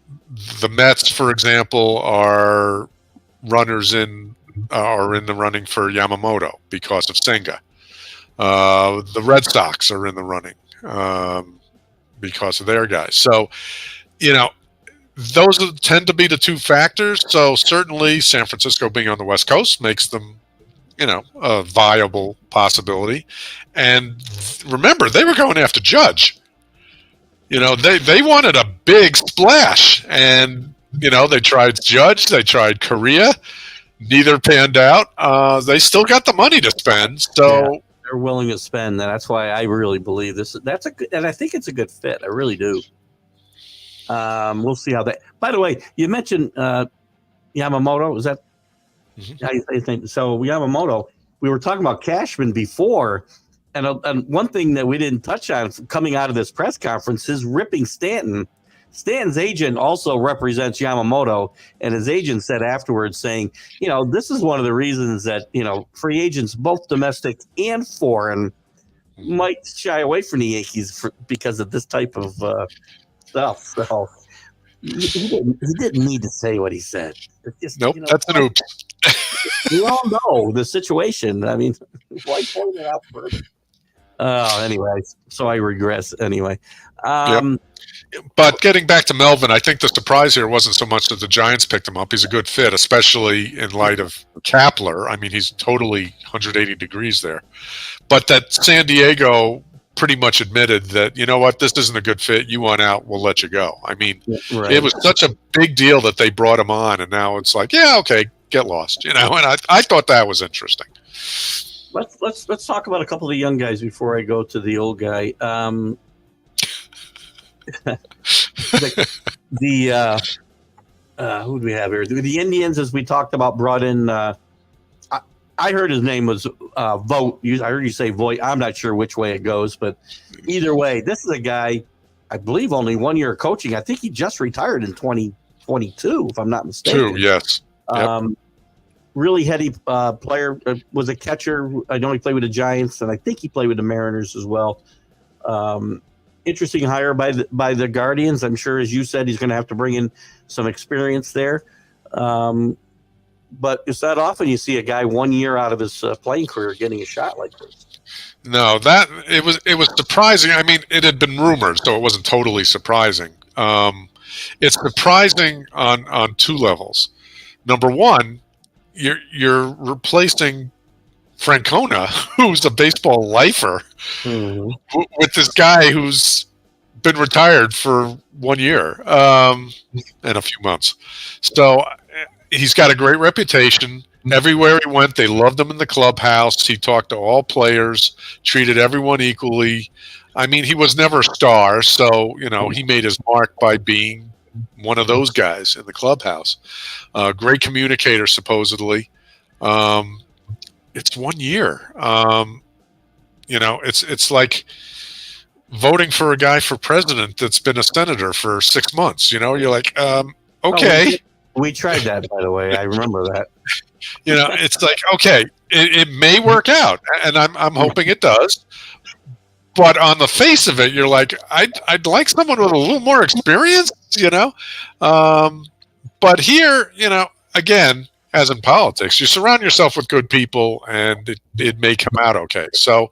the Mets, for example, are in the running for Yamamoto because of Senga. The Red Sox are in the running because of their guys. So, those tend to be the two factors. So certainly San Francisco being on the West Coast makes them, a viable possibility. And remember, they were going after Judge. They wanted a big splash. And, they tried Judge, they tried Korea. Neither panned out. They still got the money to spend. So
they're willing to spend. And that's why I really believe that's a good, and I think it's a good fit. I really do. We'll see how that. By the way, you mentioned Yamamoto. Was that how you think? So Yamamoto, we were talking about Cashman before, and one thing that we didn't touch on coming out of this press conference is ripping Stanton. Stanton's agent also represents Yamamoto, and his agent said afterwards, saying, this is one of the reasons that free agents, both domestic and foreign, might shy away from the Yankees because of this type of stuff. So he didn't need to say what he said.
Nope, that's an oops.
We all know the situation. I mean, why point it out further? Anyway, so I regress anyway.
Yep. But getting back to Melvin, I think the surprise here wasn't so much that the Giants picked him up. He's a good fit, especially in light of Kapler. I mean, he's totally 180 degrees there. But that San Diego pretty much admitted that, this isn't a good fit. You want out, we'll let you go. I mean, right. It was such a big deal that they brought him on, and now it's like, yeah, okay, get lost. And I thought that was interesting.
Let's talk about a couple of the young guys before I go to the old guy. Who do we have here? The Indians, as we talked about, brought in. I heard his name was Vogt. I heard you say Voigt. I'm not sure which way it goes, but either way, this is a guy. I believe only 1 year of coaching. I think he just retired in 22, if I'm not mistaken.
2, yes. Yep.
Really heady player. Was a catcher. I know he played with the Giants, and I think he played with the Mariners as well. Interesting hire by the Guardians. I'm sure, as you said, he's going to have to bring in some experience there. But it's not often you see a guy 1 year out of his playing career getting a shot like this.
No, that it was surprising. I mean, it had been rumored, so it wasn't totally surprising. It's surprising on 2 levels. Number one, you're replacing Francona, who's a baseball lifer, with this guy who's been retired for 1 year and a few months. So he's got a great reputation. Everywhere he went, they loved him in the clubhouse. He talked to all players, treated everyone equally. I mean, he was never a star, so he made his mark by being one of those guys in the clubhouse. Great communicator, supposedly. It's 1 year. It's like voting for a guy for president that's been a senator for 6 months. You're like, okay.
We tried that, by the way. I remember that.
It's like, okay, it may work out, and I'm hoping it does. But on the face of it, you're like, I'd like someone with a little more experience, But here, again, as in politics, you surround yourself with good people, and it may come out okay. So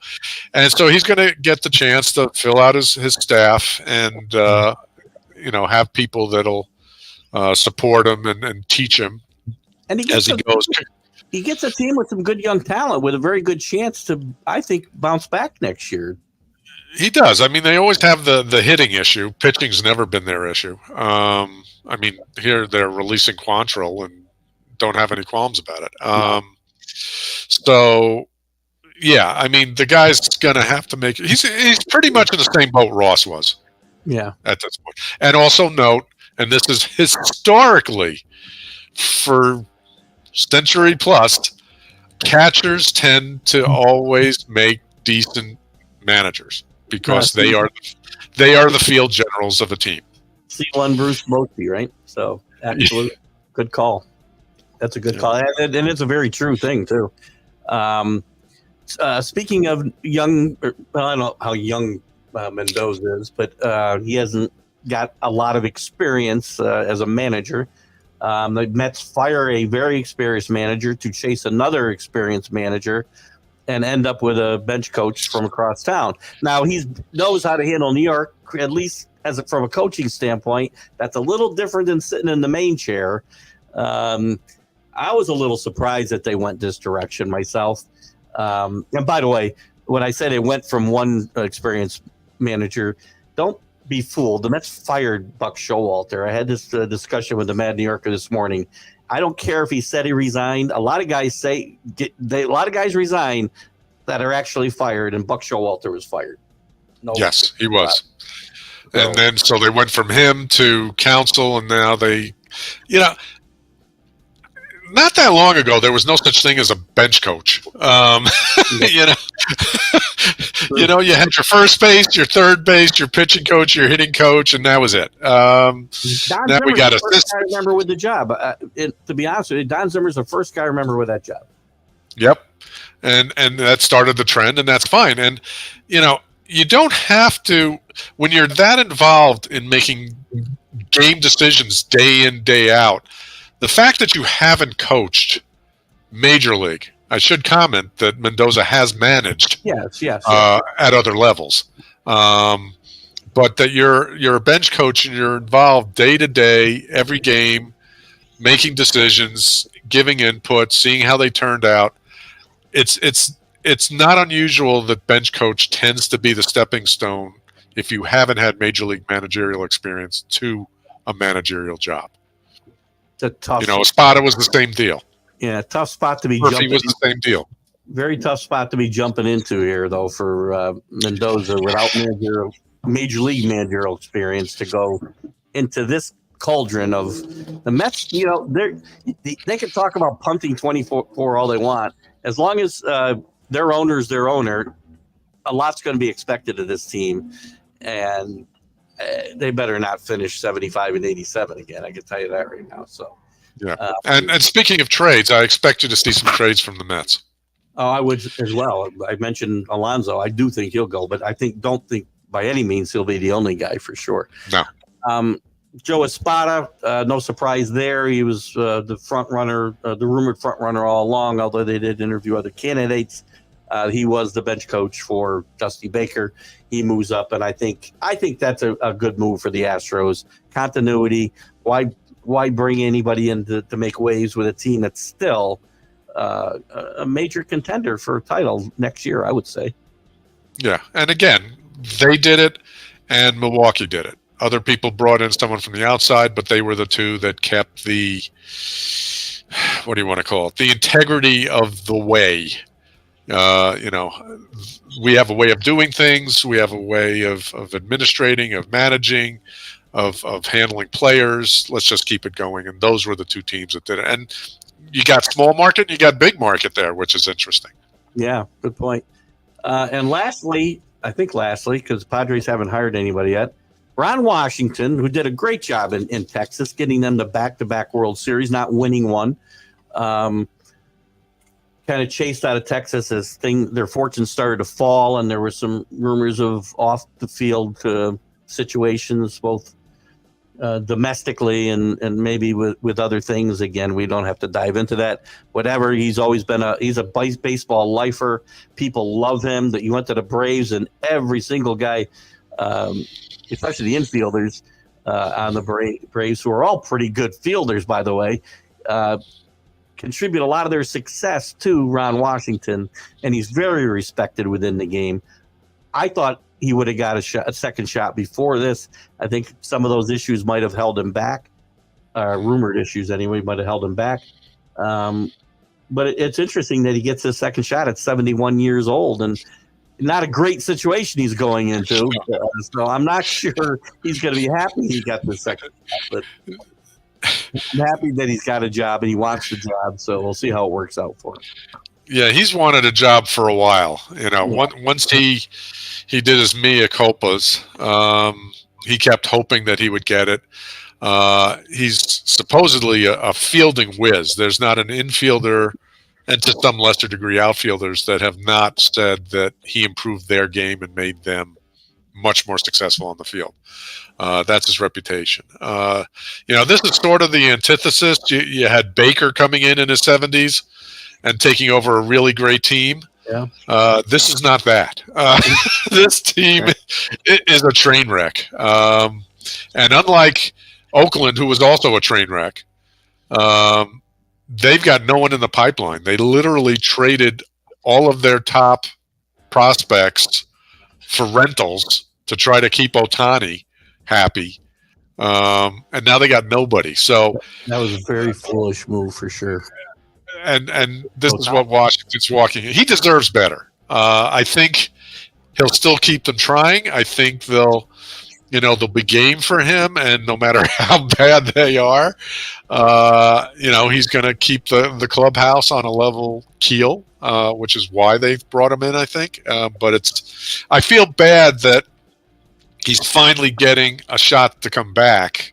he's going to get the chance to fill out his staff and have people that'll support him and teach him as he goes.
He gets a team with some good young talent with a very good chance to, I think, bounce back next year.
He does. I mean, they always have the hitting issue. Pitching's never been their issue. I mean, here they're releasing Quantrill and don't have any qualms about it. So, yeah, I mean, the guy's going to have to make it. He's pretty much in the same boat Ross was.
Yeah.
At this point. And also note, and this is historically for century plus, catchers tend to always make decent managers because they are the field generals of a team.
C1 Bruce Bochy, right? So absolutely good call. That's a good call, and it's a very true thing too. Speaking of young, I don't know how young Mendoza is, but he hasn't got a lot of experience as a manager. The Mets fire a very experienced manager to chase another experienced manager and end up with a bench coach from across town. Now, he knows how to handle New York, at least from a coaching standpoint. That's a little different than sitting in the main chair. I was a little surprised that they went this direction myself. And by the way, when I said it went from one experienced manager, don't be fooled. The Mets fired Buck Showalter. I had this discussion with the Mad New Yorker this morning. I don't care if he said he resigned. A lot of guys resign that are actually fired, and Buck Showalter was fired. No,
yes, he was. And then so they went from him to council, and now they, not that long ago, there was no such thing as a bench coach. You had your first base, your third base, your pitching coach, your hitting coach, and that was it. Now we got a
first guy I remember with the job. To be honest with you, Don Zimmer's the first guy I remember with that job.
Yep, and that started the trend, and that's fine. And you don't have to, when you're that involved in making game decisions day in, day out. The fact that you haven't coached Major League, I should comment that Mendoza has managed
yes.
At other levels. But that you're a bench coach and you're involved day to day, every game, making decisions, giving input, seeing how they turned out. It's not unusual that bench coach tends to be the stepping stone if you haven't had Major League managerial experience to a managerial job.
A tough,
Espada was the same deal.
Yeah, tough spot to be.
Murphy was the same deal.
Very tough spot to be jumping into here, though, for Mendoza without Major League managerial experience to go into this cauldron of the Mets. They can talk about punting 24 all they want, as long as their owner's their owner. A lot's going to be expected of this team, and they better not finish 75 and 87 again. I can tell you that right now. So,
Yeah. And speaking of trades, I expect you to see some trades from the Mets.
oh, I would as well. I mentioned Alonso. I do think he'll go, but don't think by any means he'll be the only guy for sure.
No.
Joe Espada, no surprise there. He was the front runner, the rumored front runner all along, although they did interview other candidates. He was the bench coach for Dusty Baker. He moves up, and I think that's a good move for the Astros. Continuity. Why bring anybody in to make waves with a team that's still a major contender for a title next year, I would say.
Yeah, and again, they did it, and Milwaukee did it. Other people brought in someone from the outside, but they were the two that kept the, what do you want to call it, the integrity of the way. We have a way of doing things. We have a way of administrating, of managing, of handling players. Let's just keep it going. And those were the two teams that did it. And you got small market and you got big market there, which is interesting.
Yeah, good point. And lastly, because Padres haven't hired anybody yet, Ron Washington, who did a great job in Texas, getting them to back-to-back World Series, not winning one, kind of chased out of Texas as their fortunes started to fall, and there were some rumors of off-the-field situations, both domestically and maybe with other things. Again, we don't have to dive into that. Whatever, he's always been he's a baseball lifer. People love him. That he went to the Braves, and every single guy, especially the infielders on the Braves, who are all pretty good fielders, by the way, contribute a lot of their success to Ron Washington, and he's very respected within the game. I thought he would have got a second shot before this. I think some of those issues might have held him back. Rumored issues, anyway, might have held him back. But it's interesting that he gets his second shot at 71 years old, and not a great situation he's going into. So I'm not sure he's going to be happy he got the second shot, but I'm happy that he's got a job and he wants the job. So we'll see how it works out for him.
Yeah, he's wanted a job for a while. Once he did his mea culpas, he kept hoping that he would get it. He's supposedly a fielding whiz. There's not an infielder, and to some lesser degree outfielders, that have not said that he improved their game and made them much more successful on the field. That's his reputation. This is sort of the antithesis. You had Baker coming in his 70s and taking over a really great team.
Yeah.
This is not that. This team is a train wreck. And unlike Oakland, who was also a train wreck, they've got no one in the pipeline. They literally traded all of their top prospects for rentals to try to keep Ohtani happy. And now they got nobody. So
that was a very foolish move for sure.
And this is what Washington's walking. He deserves better. I think he'll still keep them trying. I think they'll be game for him, and no matter how bad they are, he's going to keep the clubhouse on a level keel, which is why they've brought him in, I think. But I feel bad that he's finally getting a shot to come back,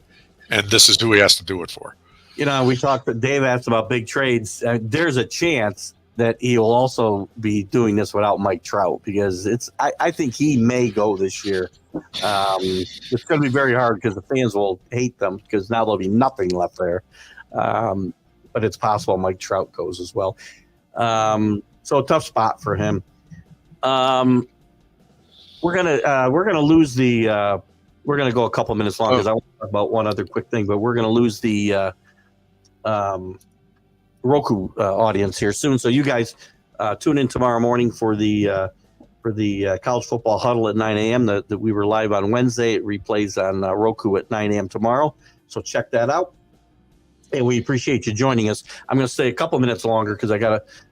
and this is who he has to do it for.
We talked. Dave asked about big trades. There's a chance that he will also be doing this without Mike Trout, because I think he may go this year. It's going to be very hard because the fans will hate them, because now there'll be nothing left there. But it's possible Mike Trout goes as well. So a tough spot for him. We're gonna lose the. We're gonna go a couple minutes long because I want to talk about one other quick thing, but we're gonna lose the Roku audience here soon. So you guys tune in tomorrow morning for the college football huddle at 9 a.m. that we were live on Wednesday. It replays on Roku at 9 a.m. tomorrow. So check that out. And we appreciate you joining us. I'm going to stay a couple minutes longer because I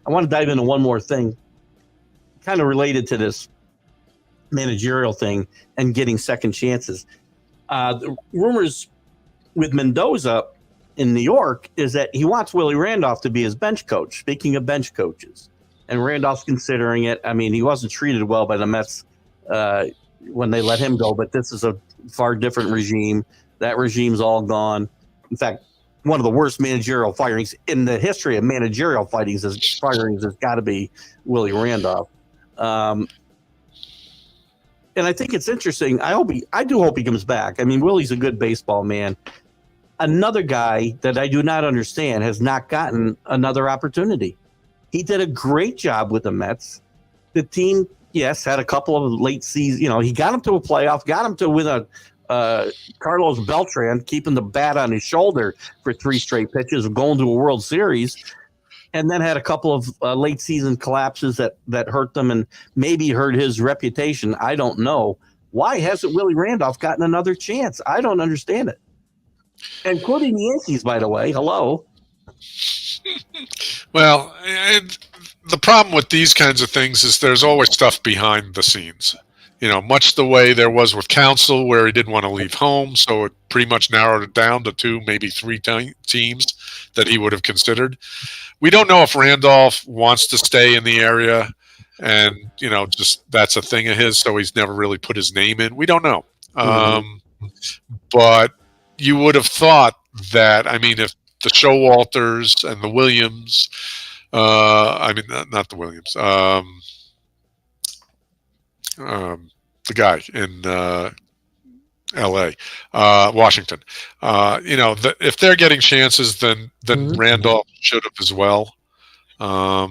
want to dive into one more thing kind of related to this managerial thing and getting second chances. The rumors with Mendoza in New York is that he wants Willie Randolph to be his bench coach. Speaking of bench coaches, and Randolph's considering it. I mean, he wasn't treated well by the Mets when they let him go, but this is a far different regime. That regime's all gone. In fact, one of the worst managerial firings in the history of managerial firings has got to be Willie Randolph. And I think it's interesting. I do hope he comes back. I mean, Willie's a good baseball man. Another guy that I do not understand has not gotten another opportunity. He did a great job with the Mets. The team, yes, had a couple of late season. He got him to a playoff, got him to win a Carlos Beltran, keeping the bat on his shoulder for 3 straight pitches, going to a World Series, and then had a couple of late season collapses that hurt them and maybe hurt his reputation. I don't know. Why hasn't Willie Randolph gotten another chance? I don't understand it. Including the Yankees, by the way. Hello.
Well, the problem with these kinds of things is there's always stuff behind the scenes. Much the way there was with Counsell, where he didn't want to leave home, so it pretty much narrowed it down to 2, maybe 3 teams that he would have considered. We don't know if Randolph wants to stay in the area, and just that's a thing of his, so he's never really put his name in. We don't know. But you would have thought that, if the Showalters and the Williams, not the Williams, the guy in L.A., Washington, if they're getting chances, then Randolph should have as well. But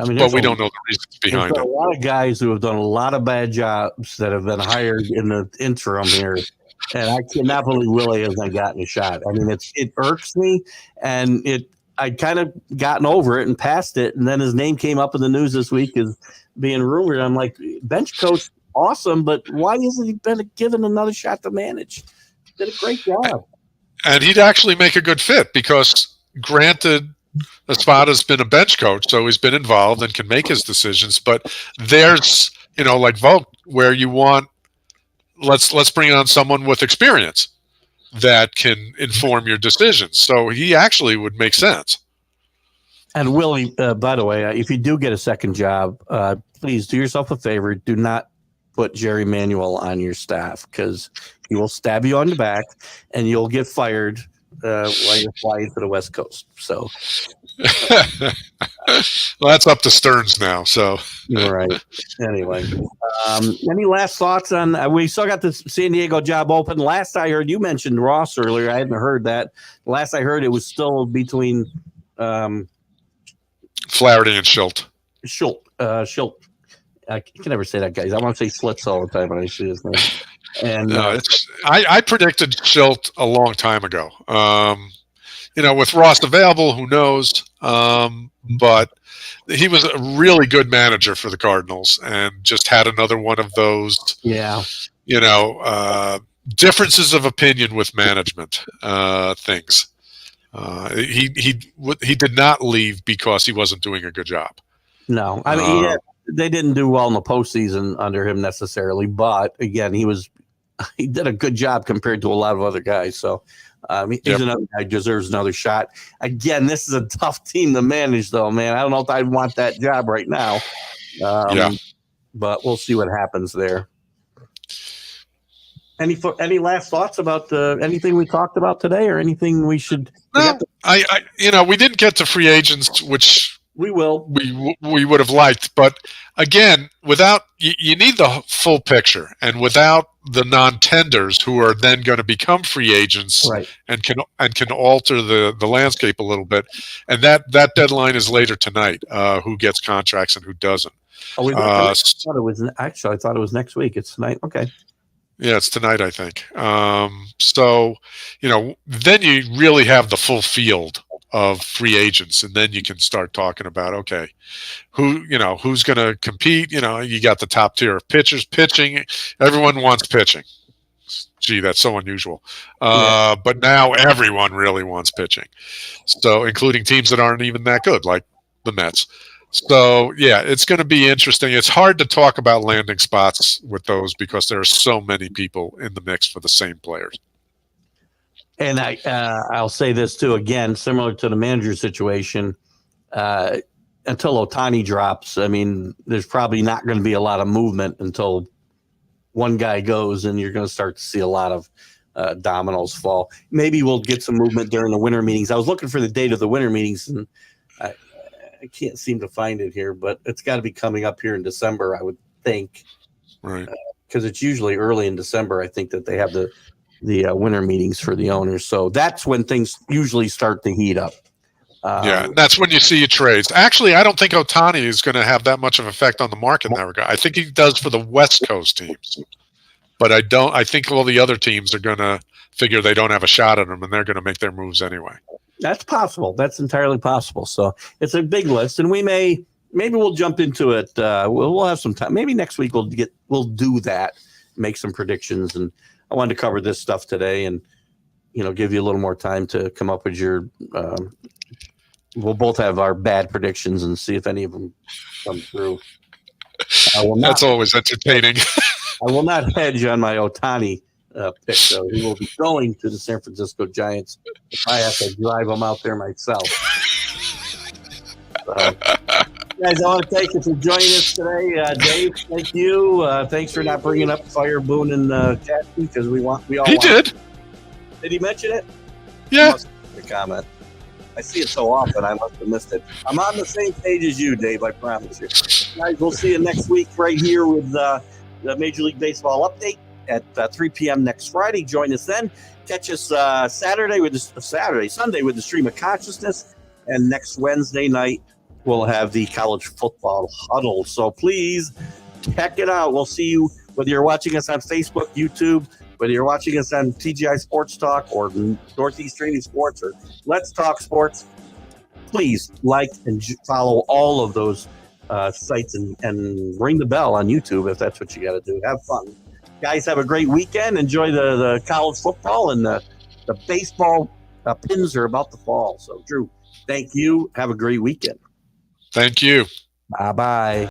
we don't know the reasons behind it.
A lot of guys who have done a lot of bad jobs that have been hired in the interim here. And I cannot believe Willie hasn't gotten a shot. It irks me, and I'd kind of gotten over it and passed it. And then his name came up in the news this week as being rumored. I'm like, bench coach, awesome, but why hasn't he been given another shot to manage? Did a great job.
And he'd actually make a good fit because, granted, Espada's been a bench coach, so he's been involved and can make his decisions. But there's, like Vogt, where you want, let's bring on someone with experience that can inform your decisions. So he actually would make sense.
And Willie, by the way, if you do get a second job, please do yourself a favor. Do not put Jerry Manuel on your staff, because he will stab you on the back and you'll get fired while you're flying to the West Coast. So,
well, that's up to Stearns now. So,
right. Anyway, any last thoughts on? We still got the San Diego job open. Last I heard, you mentioned Ross earlier. I hadn't heard that. Last I heard, it was still between
Flaherty and Schilt.
Schilt. I can never say that, guys. I want to say Slits all the time when I see his name. And
I predicted Schilt a long time ago. With Ross available, who knows? But he was a really good manager for the Cardinals, and just had another one of those. Yeah. Differences of opinion with management things. He did not leave because he wasn't doing a good job.
No, they didn't do well in the postseason under him necessarily, but again, he did a good job compared to a lot of other guys. So he's another guy, deserves another shot. Again, this is a tough team to manage, though, man. I don't know if I'd want that job right now. But we'll see what happens there. Any last thoughts about anything we talked about today, or anything we should?
No, we didn't get to free agents, which
we will.
We would have liked, but again, without you need the full picture, and without the non-tenders who are then going to become free agents, right, and can alter the landscape a little bit, and that deadline is later tonight. Who gets contracts and who doesn't?
I thought it was next week. It's tonight. Okay.
Yeah, it's tonight, I think. So, then you really have the full field of free agents, and then you can start talking about, okay, who's going to compete? You got the top tier of pitchers pitching. Everyone wants pitching. Gee, that's so unusual. But now everyone really wants pitching. So, including teams that aren't even that good, like the Mets. So, yeah, it's going to be interesting. It's hard to talk about landing spots with those because there are so many people in the mix for the same players.
And I'll say this, too, again, similar to the manager situation, until Ohtani drops, there's probably not going to be a lot of movement until one guy goes, and you're going to start to see a lot of dominoes fall. Maybe we'll get some movement during the winter meetings. I was looking for the date of the winter meetings, and I can't seem to find it here, but it's got to be coming up here in December, I would think.
Right.
Because it's usually early in December, I think, that they have the winter meetings for the owners. So that's when things usually start to heat up.
Yeah, that's when you see your trades. Actually, I don't think Ohtani is going to have that much of an effect on the market in that regard. I think he does for the West Coast teams, but I don't. I think all the other teams are going to figure they don't have a shot at him, and they're going to make their moves anyway.
That's possible. That's entirely possible. So it's a big list, and maybe we'll jump into it. We'll have some time. Maybe next week we'll do that, make some predictions. And I wanted to cover this stuff today, and give you a little more time to come up with your. We'll both have our bad predictions and see if any of them come through.
That's always entertaining.
I will not hedge on my Ohtani pick, though. He will be going to the San Francisco Giants if I have to drive him out there myself. Guys, I want to thank you for joining us today. Dave, thank you. Thanks for not bringing up Fire, Boone, and Cassie, because we all
did.
Did he mention it?
Yeah.
The comment. I see it so often, I must have missed it. I'm on the same page as you, Dave, I promise you. Guys, we'll see you next week right here with the Major League Baseball update at 3 p.m. next Friday. Join us then. Catch us Sunday with the Stream of Consciousness. And next Wednesday night, we'll have the college football huddle. So please check it out. We'll see you, whether you're watching us on Facebook, YouTube, whether you're watching us on TGI Sports Talk or Northeast Training Sports or Let's Talk Sports. Please like and follow all of those sites and ring the bell on YouTube if that's what you got to do. Have fun. Guys, have a great weekend. Enjoy the college football, and the baseball pins are about to fall. So, Drew, thank you. Have a great weekend.
Thank you.
Bye-bye.